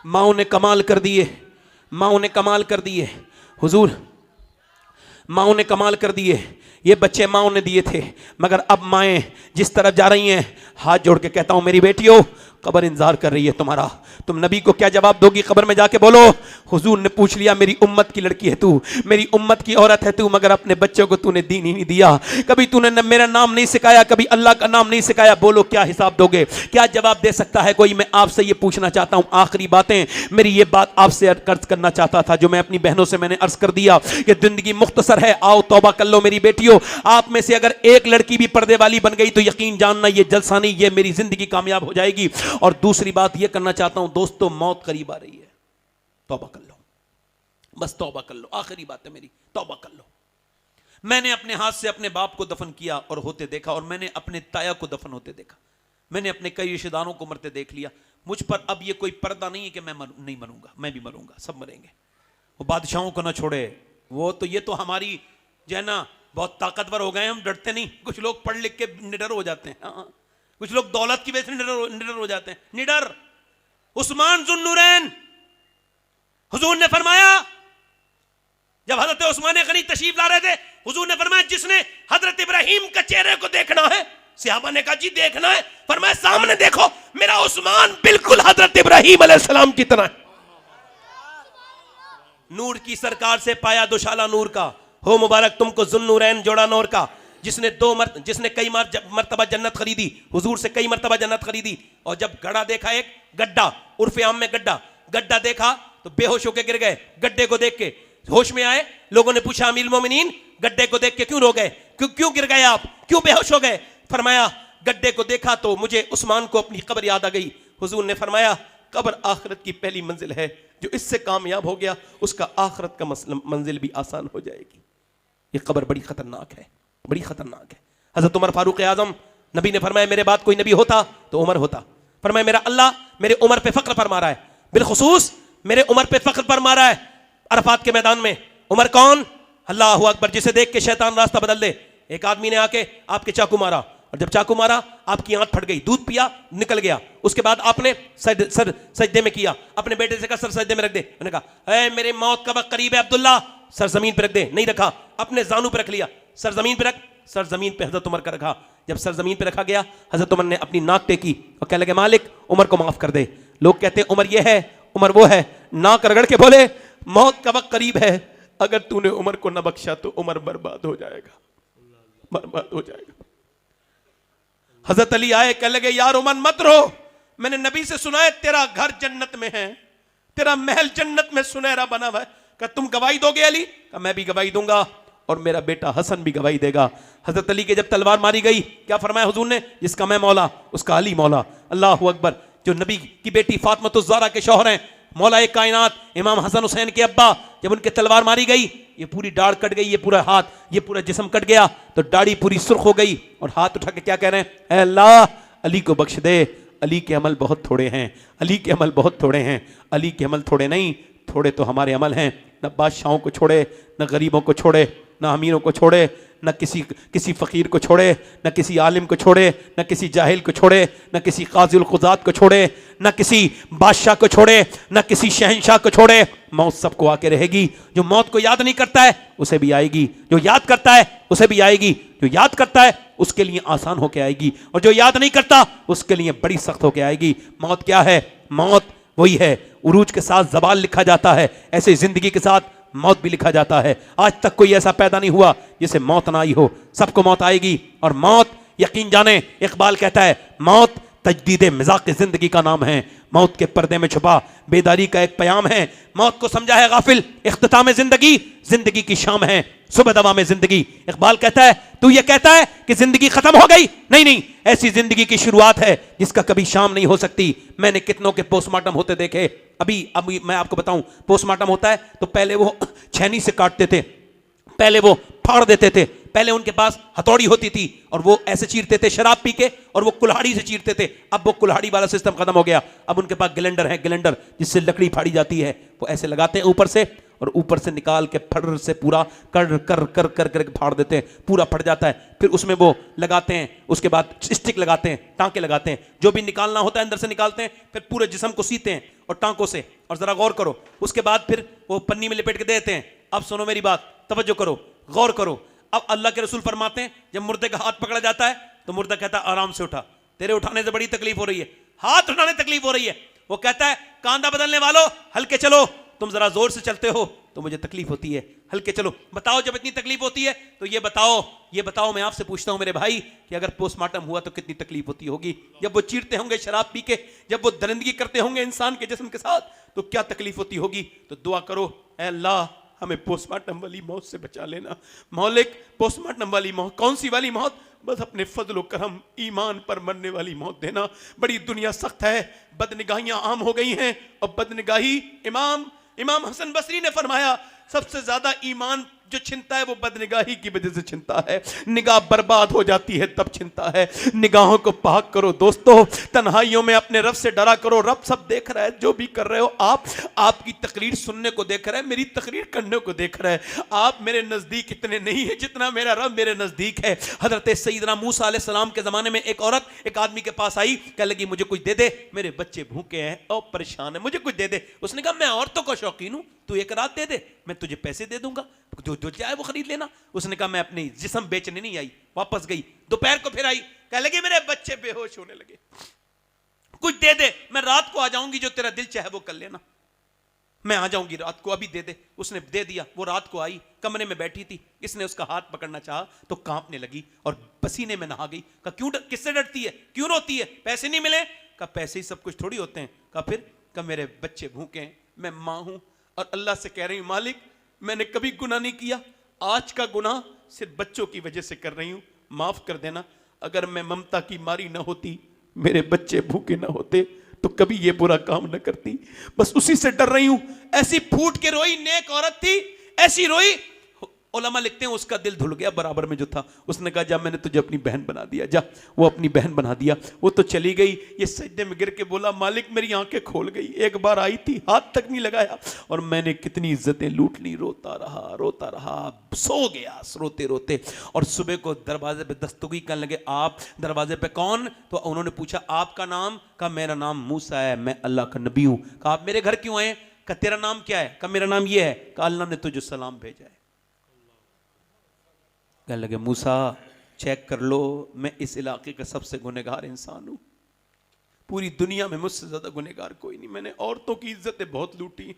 माओ ने कमाल कर दिए, माओ ने कमाल कर दिए हुजूर, माओ ने कमाल कर दिए। ये बच्चे माओ ने दिए थे, मगर अब माएँ जिस तरफ जा रही हैं, हाथ जोड़ के कहता हूं मेरी बेटियों, कब्र इंतजार कर रही है तुम्हारा। तुम नबी को क्या जवाब दोगी? कब्र में जाके बोलो, हुजूर ने पूछ लिया, मेरी उम्मत की लड़की है तू, मेरी उम्मत की औरत है तू, मगर अपने बच्चों को तूने दीन ही नहीं दिया, कभी तूने मेरा नाम नहीं सिखाया, कभी अल्लाह का नाम नहीं सिखाया। बोलो क्या हिसाब दोगे, क्या जवाब दे सकता है कोई? मैं आपसे ये पूछना चाहता हूँ, आखिरी बातें, मेरी ये बात आपसे अर्ज करना चाहता था, जो मैं अपनी बहनों से मैंने अर्ज कर दिया कि जिंदगी मुख्तसर है, आओ तौबा कर लो मेरी बेटियों। आप में से अगर एक लड़की भी पर्दे वाली बन गई तो यकीन जानना ये जलसा नहीं, ये मेरी जिंदगी कामयाब हो जाएगी। और दूसरी बात ये करना चाहता हूं दोस्तों, मौत करीब आ रही है, तौबा कर लो, बस तौबा कर लो। आखिरी बात है मेरी, तौबा कर लो। मैंने अपने हाथ से अपने बाप को दफन किया और होते देखा, और मैंने अपने ताया को दफन होते देखा, मैंने अपने कई रिश्तेदारों को मरते देख लिया। मुझ पर अब ये कोई पर्दा नहीं है कि मैं नहीं मरूंगा, मैं भी मरूंगा, सब मरेंगे। वो बादशाहों को ना छोड़े, वो तो ये तो हमारी जो है ना बहुत ताकतवर हो गए, हम डरते नहीं। कुछ लोग पढ़ लिख के निडर हो जाते हैं, हाँ, कुछ लोग दौलत की वजह से निडर हो जाते हैं। निडर उस्मान जुन्नूरैन, हुजूर ने फरमाया, जब हजरत उस्मान गनी तशरीफ ला रहे थे, हुजूर ने फरमाया जिसने हजरत इब्राहिम के चेहरे को देखना है, सहाबा ने कहा जी देखना है, फरमाया सामने देखो, मेरा उस्मान बिल्कुल हजरत इब्राहिम अलैहिस्सलाम की तरह है। नूर की सरकार से पाया दुशाला नूर का, हो मुबारक तुमको जुन्नूरैन जोड़ा नूर का, जिसने कई मर्तबा जन्नत खरीदी, हुजूर से कई मर्तबा जन्नत खरीदी, और जब गड्ढा देखा, एक गड्ढा, उर्फ आम में गड्ढा गड्ढा देखा तो बेहोश होकर गिर गए। गड्ढे को देख के होश में आए। लोगों ने पूछा अमीरुल मोमिनीन गड्ढे को देख के क्यों रो गए, क्यों गिर गए आप, क्यों बेहोश हो गए? फरमाया गड्ढे को देखा तो मुझे उस्मान को अपनी कब्र याद आ गई। हुजूर ने फरमाया कब्र आखिरत की पहली मंजिल है, जो इससे कामयाब हो गया उसका आखिरत का मंजिल भी आसान हो जाएगी। ये कब्र बड़ी खतरनाक है, बड़ी खतरनाक है। हजरत उमर फारूक आजम, नबी ने फरमाया मेरे बाद कोई नबी होता तो उमर होता। फरमाया मेरा अल्लाह मेरे उमर पे फख्र फरमा रहा है, बिलखुसूस मेरे उमर पे फख्र फरमा रहा है। अरफात के मैदान में उमर कौन? अल्लाहु अकबर, जिसे देख के शैतान रास्ता बदल दे। एक आदमी ने आके आपके चाकू मारा, और जब चाकू मारा आपकी आंख फट गई, दूध पिया निकल गया। उसके बाद आपने सर सजदे में किया, अपने बेटे से कहा सर सजदे में रख दे। उन्होंने कहा ए मेरे मौत का वक्त करीब है अब्दुल्ला, सर जमीन पे रख दे। नहीं रखा, अपने जानू पे रख लिया। सर जमीन पे रख, सर जमीन पे हजरत उमर का रखा। जब सर जमीन पे रखा गया, हजरत उमर ने अपनी नाक टेकी और कहने लगे मालिक उमर को माफ कर दे। लोग कहते हैं उमर ये है, उमर वो है। नाक रगड़ के बोले मौत का वक्त करीब है, अगर तूने उमर को न बख्शा तो उमर बर्बाद हो जाएगा, बर्बाद हो जाएगा। हजरत अली आए, कहने लगे यार उमर मत रो, मैंने नबी से सुना है तेरा घर जन्नत में है, तेरा महल जन्नत में सुनहरा बना हुआ है। कहा तुम गवाही दोगे अली? कहा मैं भी गवाही दूंगा और मेरा बेटा हसन भी गवाही देगा। हजरत अली के जब तलवार मारी गई, क्या फरमाया हुजूर ने? जिसका मैं मौला उसका अली मौला। अल्लाहु अकबर। जो नबी की बेटी फातिमा ज़हरा के शौहर हैं, मौला कायनात इमाम हसन हुसैन के अब्बा, जब उनके तलवार मारी गई ये पूरी दाढ़ कट गई, ये पूरा हाथ, ये पूरा जिस्म कट गया, तो दाढ़ी पूरी सुर्ख हो गई और हाथ उठा के क्या कह रहे हैं? ऐ अल्लाह अली को बख्श दे, अली के अमल बहुत थोड़े हैं, अली के अमल बहुत थोड़े हैं। अली के अमल थोड़े नहीं, थोड़े तो हमारे अमल हैं। न बादशाहों को छोड़े, न गरीबों को छोड़े, न अमीरों को छोड़े, न किसी फ़कीर को छोड़े, न किसी आलिम को छोड़े, न किसी जाहिल को छोड़े, न किसी काज़िल क़ुज़ात को छोड़े, न किसी बादशाह को छोड़े, न किसी शहंशाह को छोड़े। मौत सबको आके रहेगी। जो मौत को याद नहीं करता है उसे भी आएगी, जो याद करता है उसे भी आएगी। जो याद करता है उसके लिए आसान होके आएगी, और जो याद नहीं करता उसके लिए बड़ी सख्त होके आएगी। मौत क्या है? मौत वही है, उरूज के साथ ज़वाल लिखा जाता है, ऐसे ज़िंदगी के साथ मौत भी लिखा जाता है। आज तक कोई ऐसा पैदा नहीं हुआ जिसे मौत ना आई हो। सबको मौत आएगी, और मौत यकीन जाने, इकबाल कहता है मौत तजदीद मिज़ाक़ ज़िंदगी का नाम है, मौत के पर्दे में छुपा बेदारी का एक प्याम है। मौत को समझा है गाफिल, इख्तिताम ज़िंदगी जिंदगी की शाम है, सुबह दवा में जिंदगी। इकबाल कहता है तू ये कहता है कि जिंदगी खत्म हो गई, नहीं नहीं, ऐसी जिंदगी की शुरुआत है जिसका कभी शाम नहीं हो सकती। मैंने कितनों के पोस्टमार्टम होते देखे। अभी मैं आपको बताऊं, पोस्टमार्टम होता है तो पहले वो छेनी से काटते थे, पहले वो फाड़ देते थे, पहले उनके पास हथौड़ी होती थी और वो ऐसे चीरते थे शराब पी के, और वो कुल्हाड़ी से चीरते थे। अब वो कुल्हाड़ी वाला सिस्टम खत्म हो गया, अब उनके पास ग्लेंडर है, ग्लेंडर जिससे लकड़ी फाड़ी जाती है। वो ऐसे लगाते हैं ऊपर से, और ऊपर से निकाल के फड़ से पूरा कर कर कर कर कर फाड़ देते हैं, पूरा फट जाता है। फिर उसमें वो लगाते हैं, उसके बाद स्टिक लगाते हैं, टांके लगाते हैं, जो भी निकालना होता है अंदर से निकालते हैं, फिर पूरे जिस्म को सीते हैं और टांकों से। और जरा गौर करो, उसके बाद फिर वो पन्नी में लिपेट के दे देते हैं। अब सुनो मेरी बात, तवज्जो करो, गौर करो। अब अल्लाह के रसूल फरमाते हैं जब मुर्दे का हाथ पकड़ा जाता है तो मुर्दा कहता है आराम से उठा, तेरे उठाने से बड़ी तकलीफ हो रही है, हाथ उठाने तकलीफ हो रही है। वो कहता है कांधा बदलने वालों हल्के चलो, तुम जरा जोर से चलते हो तो मुझे तकलीफ होती है, हल्के चलो। बताओ जब इतनी तकलीफ होती है तो ये बताओ मैं आपसे पूछता हूं मेरे भाई कि अगर पोस्टमार्टम हुआ तो कितनी तकलीफ होती होगी। जब वो चीरते होंगे शराब पी के, जब वो दरिंदगी करते होंगे इंसान के जिस्म के साथ, तो क्या तकलीफ होती होगी। तो दुआ करो, ऐ अल्लाह हमें पोस्टमार्टम वाली मौत से बचा लेना। मौलिक पोस्टमार्टम वाली मौत, कौन सी वाली मौत? बस अपने फजल करम ईमान पर मरने वाली मौत देना। बड़ी दुनिया सख्त है, बदनिगाहियां आम हो गई हैं, और बदनिगाही इमाम हसन बसरी ने फरमाया सबसे ज्यादा ईमान जो छिनता है वो बदनिगाही की वजह से छिनता है। निगाह बर्बाद हो जाती है तब छिनता है। निगाहों को पाक करो दोस्तों, तन्हाइयों में अपने रब से डरा करो। रब सब देख रहा है, जो भी कर रहे हो आप, आपकी तकरीर सुनने को देख रहा है, मेरी तकरीर करने को देख रहा है। आप मेरे नजदीक इतने नहीं है जितना मेरा रब मेरे नजदीक है। हजरत सैयदना मूसा अलैहिस्सलाम के जमाने में एक औरत एक आदमी के पास आई, कह लगी मुझे कुछ दे दे, मेरे बच्चे भूखे हैं और परेशान है, मुझे कुछ दे दे। उसने कहा मैं औरतों का शौकीन हूं, तू एक रात दे दे, मैं तुझे पैसे दे दूंगा, जो चाहे वो खरीद लेना। उसने कहा मैं अपनी जिस्म बेचने नहीं आई, वापस गई। दोपहर को फिर आई, कह लगी मेरे बच्चे बेहोश होने लगे, कुछ दे दे, मैं रात को आ जाऊंगी, जो तेरा दिल चाहे वो कर लेना, मैं आ जाऊंगी रात को, अभी दे दे। उसने दे दिया। वो रात को आई, कमरे में बैठी थी, इसने उसका हाथ पकड़ना चाहा तो कांपने लगी और पसीने में नहा गई। कहा क्यों, किससे डरती है, क्यों रोती है, पैसे नहीं मिले? कहा पैसे ही सब कुछ थोड़ी होते हैं। कहा फिर? कहा मेरे बच्चे भूखे हैं, मैं माँ हूं और अल्लाह से कह रही हूं मालिक मैंने कभी गुनाह नहीं किया, आज का गुनाह सिर्फ बच्चों की वजह से कर रही हूं, माफ कर देना। अगर मैं ममता की मारी ना होती, मेरे बच्चे भूखे ना होते, तो कभी ये बुरा काम ना करती, बस उसी से डर रही हूं। ऐसी फूट के रोई, नेक औरत थी, ऐसी रोई। उलमा लिखते हैं उसका दिल धुल गया बराबर में जो था। उसने कहा जा मैंने तुझे अपनी बहन बना दिया, जा। वो अपनी बहन बना दिया, वो तो चली गई। ये सजदे में गिर के बोला मालिक मेरी आंखें खोल गई, एक बार आई थी हाथ तक नहीं लगाया और मैंने कितनी इज्जतें लूट ली। रोता रहा, सो गया रोते रोते। और सुबह को दरवाजे पे दस्तगी करने लगे, आप दरवाजे पे कौन? तो उन्होंने पूछा आपका नाम? कहा मेरा नाम मूसा है, मैं अल्लाह का नबी हूं। कहा आप मेरे घर क्यों आए? कहा तेरा नाम क्या है? कहा मेरा नाम ये है। कहा अल्लाह ने तुझे सलाम भेजा है। कहने लगे मूसा चेक कर लो, मैं इस इलाके का सबसे गुनहगार इंसान हूं, पूरी दुनिया में मुझसे ज्यादा गुनहगार कोई नहीं। मैंने औरतों की इज्जतें बहुत लूटी,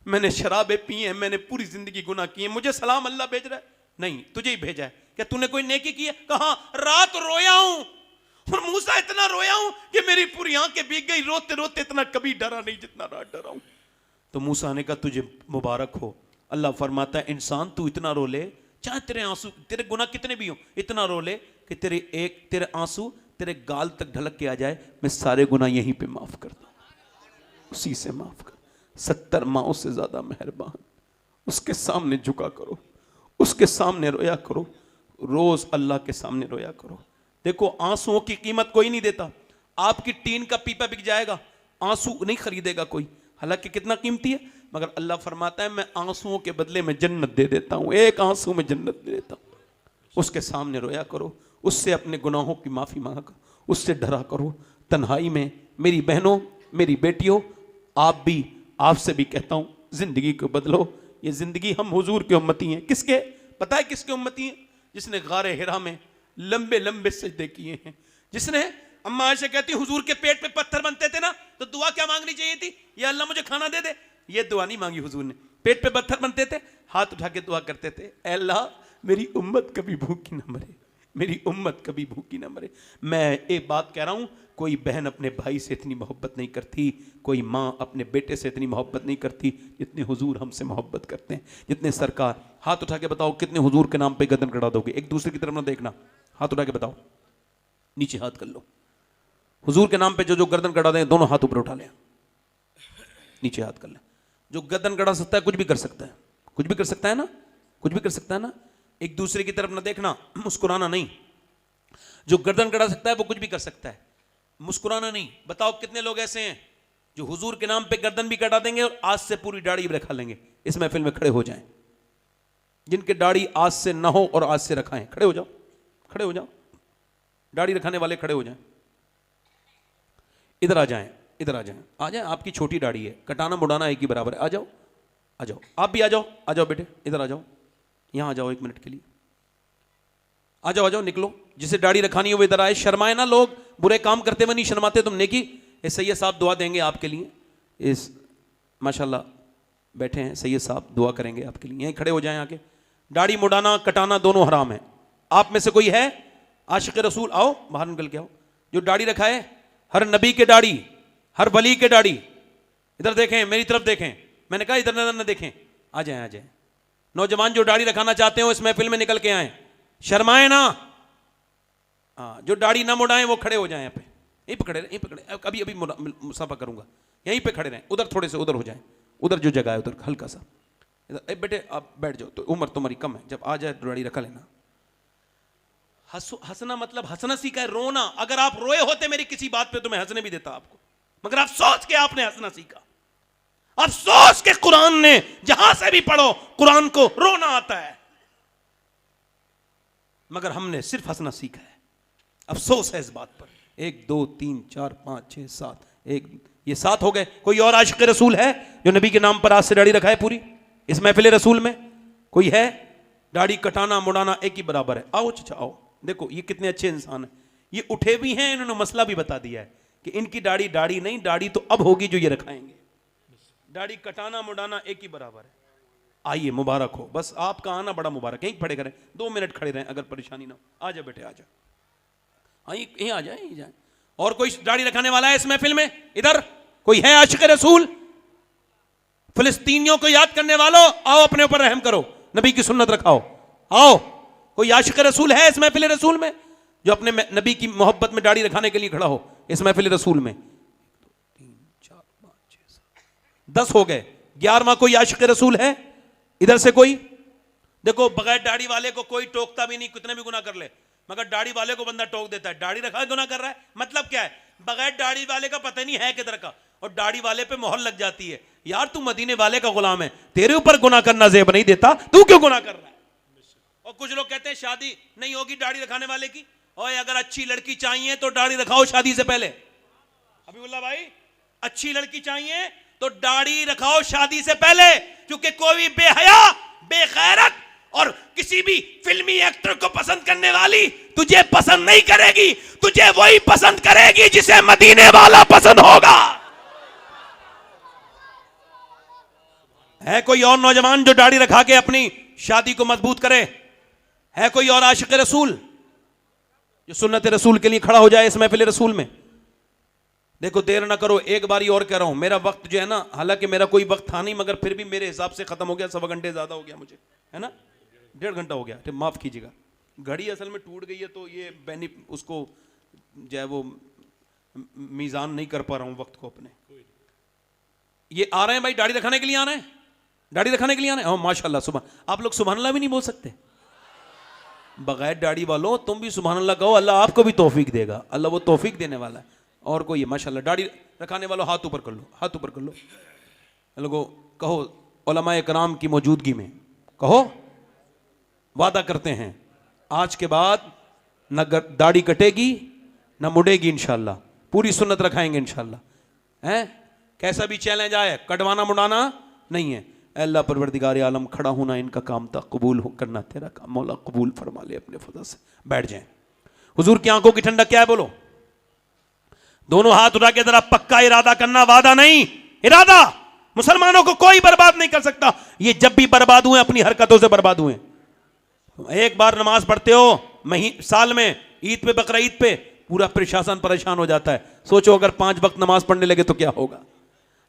मैंने शराबें पी हैं, मैंने पूरी जिंदगी गुनाह किए, मुझे सलाम अल्लाह भेज रहा है? नहीं तुझे ही भेजा है। क्या तूने कोई नेकी की है? कहा रात रोया हूं, और मूसा इतना रोया हूं कि मेरी पूरी आंखें भीग गई, रोते रोते इतना कभी डरा नहीं जितना रात डरा हूं। तो मूसा ने कहा तुझे मुबारक हो। अल्लाह फरमाता है इंसान तू इतना रो ले, चाहे तेरे आंसू तेरे गुनाह कितने भी हो, इतना रो ले कि तेरे आंसू तेरे गाल तक ढलक के आ जाए, मैं सारे गुनाह यहीं पे माफ कर दूं, उसी से माफ कर। 70 माओं से ज्यादा मेहरबान, उसके सामने झुका करो, उसके सामने रोया करो, रोज अल्लाह के सामने रोया करो। देखो आंसुओं की कीमत कोई नहीं देता, आपकी टीन का पीपा बिक जाएगा, आंसू नहीं खरीदेगा कोई, हालांकि कितना कीमती है, मगर अल्लाह फरमाता है मैं आंसुओं के बदले में जन्नत दे देता हूं, एक आंसू में जन्नत दे देता हूं। उसके सामने रोया करो, उससे अपने गुनाहों की माफी मांगा करो, उससे डरा करो तन्हाई में। मेरी बहनों मेरी बेटियों, आप भी, आपसे भी कहता हूं जिंदगी को बदलो। ये जिंदगी हम हुजूर के उम्मती हैं। किसके? पता है किसके उम्मती हैं? जिसने गारे हिरा में लंबे लंबे सजदे किए हैं, जिसने, अम्मा आयशा कहती हुजूर के पेट पे पत्थर बनते थे ना, तो दुआ क्या मांगनी चाहिए थी? या अल्लाह मुझे खाना दे दे। ये दुआ नहीं मांगी हुजूर ने, पेट पे पत्थर बनते थे, हाथ उठा के दुआ करते थे, ऐ अल्लाह मेरी उम्मत कभी भूखी ना मरे, मेरी उम्मत कभी भूखी ना मरे। मैं एक बात कह रहा हूं, कोई बहन अपने भाई से इतनी मोहब्बत नहीं करती, कोई माँ अपने बेटे से इतनी मोहब्बत नहीं करती जितने हुजूर हमसे मोहब्बत करते हैं, जितने सरकार। हाथ उठा के बताओ कितने हुजूर के नाम पे गर्दन कटा दोगे? एक दूसरे की तरफ ना देखना, हाथ उठा के बताओ, नीचे हाथ कर लो। हुजूर के नाम पे जो जो गर्दन कटा दें दोनों हाथ ऊपर उठा लें, नीचे हाथ कर लें। जो गर्दन कटा सकता है कुछ भी कर सकता है, कुछ भी कर सकता है ना, कुछ भी कर सकता है ना। एक दूसरे की तरफ ना देखना, मुस्कुराना नहीं। जो गर्दन कटा सकता है वो कुछ भी कर सकता है, मुस्कुराना नहीं। बताओ कितने लोग ऐसे हैं जो हुजूर के नाम पे गर्दन भी कटा देंगे और आज से पूरी दाढ़ी भी रखा लेंगे। इस महफिल में खड़े हो जाएं जिनके दाढ़ी आज से ना हो और आज से रखाएं, खड़े हो जाओ, खड़े हो जाओ, दाढ़ी रखाने वाले खड़े हो जाएं, इधर आ जाएं, इधर आ जाएं, आ जाएं। आपकी छोटी दाढ़ी है, कटाना मुड़ाना एक ही बराबर है। आ जाओ, आ जाओ, आप भी आ जाओ, आ जाओ बेटे, इधर आ जाओ, यहां आ जाओ 1 मिनट के लिए, आ जाओ, आ जाओ, निकलो। जिसे दाढ़ी रखानी है वो इधर आए। शर्माए ना, लोग बुरे काम करते हुए नहीं शर्माते। तुम नेकी, सैयद साहब दुआ देंगे आपके लिए, इस माशाल्लाह बैठे हैं सैयद साहब, दुआ करेंगे आपके लिए। यहीं खड़े हो जाएं आके। दाढ़ी मुड़ाना कटाना दोनों हराम है। आप में से कोई है आशिक रसूल? आओ बाहर निकल के आओ, जो दाढ़ी रखाए, हर नबी के दाढ़ी, हर वली के दाढ़ी। इधर देखें, मेरी तरफ देखें, मैंने कहा इधर नजर न देखें। आ जाएं, आ जाएं। नौजवान जो दाढ़ी रखाना चाहते हो इस महफिल में निकल के आए, शर्माए ना। हाँ, जो दाढ़ी ना मुड़ाएं वो खड़े हो जाएं, यहाँ पे, यहीं पे खड़े रहे, यहीं पे खड़े। अभी अभी मुसाफा करूंगा, यहीं पे खड़े रहें। उधर थोड़े से उधर हो जाएं, उधर जो जगह है उधर हल्का सा। इधर बेटे आप बैठ जाओ, तो उम्र तुम्हारी कम है, जब आ जाए दाढ़ी रखा लेना। हंसना मतलब हंसना सीखा है, रोना। अगर आप रोए होते मेरी किसी बात पे तो मैं हंसने भी देता आपको, मगर आप सोच के आपने हंसना सीखा। अफसोस के कुरान ने, जहां से भी पढ़ो कुरान को रोना आता है, मगर हमने सिर्फ हंसना सीखा है। अफसोस है इस बात पर। 1 2 3 4 5 6 7, ये 7 हो गए। कोई और आशिक रसूल है जो नबी के नाम पर आज से दाढ़ी रखा है पूरी? इस महफिल रसूल में कोई है? दाढ़ी कटाना मुड़ाना एक ही बराबर है। आओ चाचा आओ, देखो ये कितने अच्छे इंसान हैं। ये उठे भी हैं, इन्होंने मसला भी बता दिया है कि इनकी दाढ़ी दाढ़ी नहीं, दाढ़ी तो अब होगी जो ये रखाएंगे। दाढ़ी कटाना मुड़ाना एक ही बराबर है। आइए, मुबारक हो। बस आपका आना बड़ा मुबारक है। यहीं खड़े करें, 2 मिनट खड़े रहें अगर परेशानी ना हो। आ जाओ बेटे, आ जाओ, यहीं आ जाए, यहीं जाए। और कोई दाढ़ी रखाने वाला है इस महफिल में? इधर कोई है आशिक रसूल? फिलिस्तीनियों को याद करने वालों, आओ अपने ऊपर रहम करो, नबी की सुन्नत रखाओ। आओ, कोई आशिक रसूल है इस महफिल रसूल में जो अपने नबी की मोहब्बत में दाढ़ी रखाने के लिए खड़ा हो इस महफिल रसूल में? 10 हो गए, 11वां कोई आशिक रसूल है इधर से? कोई देखो, बगैर दाढ़ी वाले को कोई टोकता भी नहीं, कितने भी गुनाह कर ले, मगर दाढ़ी वाले को बंदा टोक देता है। दाढ़ी रखा है गुनाह कर रहा है, मतलब क्या है? बगैर दाढ़ी वाले का पता नहीं है किधर का, और दाढ़ी वाले पे मोहर लग जाती है। यार तू मदीने वाले का गुलाम है, तेरे ऊपर गुनाह करना ज़ेब नहीं देता, तू क्यों गुनाह कर रहा है? और कुछ लोग कहते हैं शादी नहीं होगी दाढ़ी रखाने वाले की। और अगर अच्छी लड़की चाहिए तो दाढ़ी रखाओ शादी से पहले। हबीबुल्लाह भाई, अच्छी लड़की चाहिए तो दाढ़ी रखाओ शादी से पहले, क्योंकि कोई बेहया, बेगैरत और किसी भी फिल्मी एक्टर को पसंद करने वाली तुझे पसंद नहीं करेगी, तुझे वही पसंद करेगी जिसे मदीने वाला पसंद होगा। है कोई और नौजवान जो दाढ़ी रखा के अपनी शादी को मजबूत करे? है कोई और आशिक रसूल जो सुन्नत रसूल के लिए खड़ा हो जाए इस महफिल रसूल में? देखो, देर ना करो, एक बारी और कह रहा हूं, मेरा वक्त जो है ना, हालांकि मेरा कोई वक्त था नहीं, मगर फिर भी मेरे हिसाब से खत्म हो गया, 1.25 घंटे ज्यादा हो गया मुझे, है ना, 1.5 घंटा हो गया, तो माफ कीजिएगा। घड़ी असल में टूट गई है तो ये उसको जो है वो मीज़ान नहीं कर पा रहा हूं वक्त को अपने। ये आ रहे हैं भाई, दाढ़ी रखाने के लिए आ रहे हैं, दाढ़ी रखाने के लिए आ रहे हैं। माशाल्लाह, सुबह। आप लोग सुभान अल्लाह भी नहीं बोल सकते? बगैर दाढ़ी वालों तुम भी सुभान अल्लाह कहो, अल्लाह आपको भी तौफीक देगा, अल्लाह वो तौफीक देने वाला है। और कोई है माशाल्लाह, दाढ़ी रखाने वालों हाथ ऊपर कर लो, हाथ ऊपर कर लो, लोगों कहो उलमाए कराम की मौजूदगी में कहो, वादा करते हैं आज के बाद न दाढ़ी कटेगी न मुड़ेगी इंशाल्लाह, पूरी सुन्नत रखाएंगे इंशाल्लाह। हैं, कैसा भी चैलेंज आए, कटवाना मुड़ाना नहीं है। अल्लाह परवरदिगार आलम, खड़ा होना इनका काम था, कबूल करना तेरा काम, मौला कबूल फरमा ले अपने फजल से। बैठ जाएं। हुजूर की आंखों की ठंडक क्या है? बोलो। दोनों हाथ उठा के जरा पक्का इरादा करना, वादा नहीं, इरादा। मुसलमानों को कोई बर्बाद नहीं कर सकता। ये जब भी बर्बाद हुए अपनी हरकतों से बर्बाद हुए। एक बार नमाज पढ़ते हो साल में, ईद पे, बकरा ईद पे, पूरा प्रशासन परेशान हो जाता है। सोचो अगर 5 वक्त नमाज पढ़ने लगे तो क्या होगा।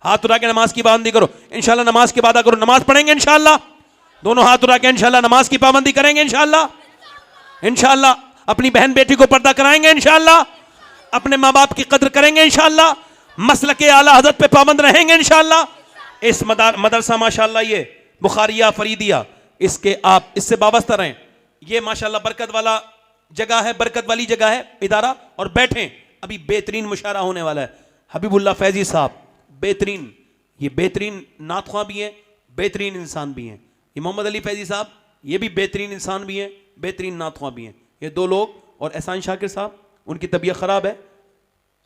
हाथ उठा के नमाज की पाबंदी करो, इंशाल्लाह नमाज की वादा करो, नमाज पढ़ेंगे इंशाल्लाह। दोनों हाथ उठा के इंशाल्लाह नमाज की पाबंदी करेंगे इंशाल्लाह। इंशाल्लाह अपनी बहन बेटी को पर्दा कराएंगे इंशाल्लाह। अपने माँ बाप की कदर करेंगे इंशाल्लाह। मसलके आला हज़रत पे पाबंद रहेंगे इंशाल्लाह। इस मदरसा माशाल्लाह ये बुखारिया फरीदिया, इसके आप इससे वाबस्ता रहें। ये माशाल्लाह बरकत वाला जगह है, बरकत वाली जगह है इदारा। और बैठें, अभी बेहतरीन मुशारा होने वाला है। हबीबुल्लाह फैजी साहब बेहतरीन, ये बेहतरीन नातख़्वाह भी हैं, बेहतरीन इंसान भी हैं। ये मोहम्मद अली फैजी साहब, ये भी बेहतरीन इंसान भी हैं, बेहतरीन नातख़्वाह भी हैं। ये 2 लोग, और एहसान शाकिर साहब, उनकी तबीयत ख़राब है,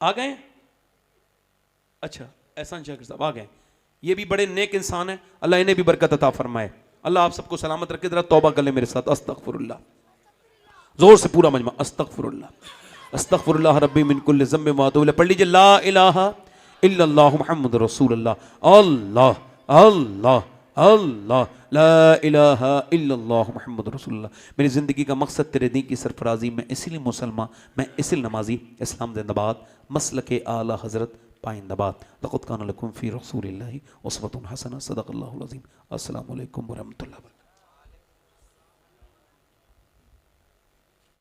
आ गए। अच्छा, एहसान शाकिर साहब आ गए। ये भी बड़े नेक इंसान हैं, अल्लाह इन्हें भी बरकत अता फरमाए। अल्लाह आप सबको सलामत रखे। जरा तौबा कर ले मेरे साथ, अस्तगफिरुल्लाह, जोर से पूरा मजमा, अस्तगफिरुल्लाह अस्तगफिरुल्लाह रब्बी मिन कुल्लि ज़म्बिन व अतूबु इलैह। पढ़ लीजिए, ला इलाहा इल्लल्लाहु मुहम्मदुर रसूलुल्लाह, अल्लाह अल्लाह अल्लाह, ला इलाहा इल्लल्लाहु मुहम्मदुर रसूलुल्लाह। मेरी ज़िंदगी का मकसद तेरे दीन की सरफराजी, मैं इसीलिए मुसलमान, मैं इसीलिए नमाजी, इस्लाम जिंदाबाद, मसलके आला हज़रत पाइंदाबाद। लक़द काना लकुम फ़ी रसूलिल्लाहि उस्वतुन हसना, सदक़ल्लाहुल अज़ीम। अस्सलामु अलैकुम व रहमतुल्लाहि।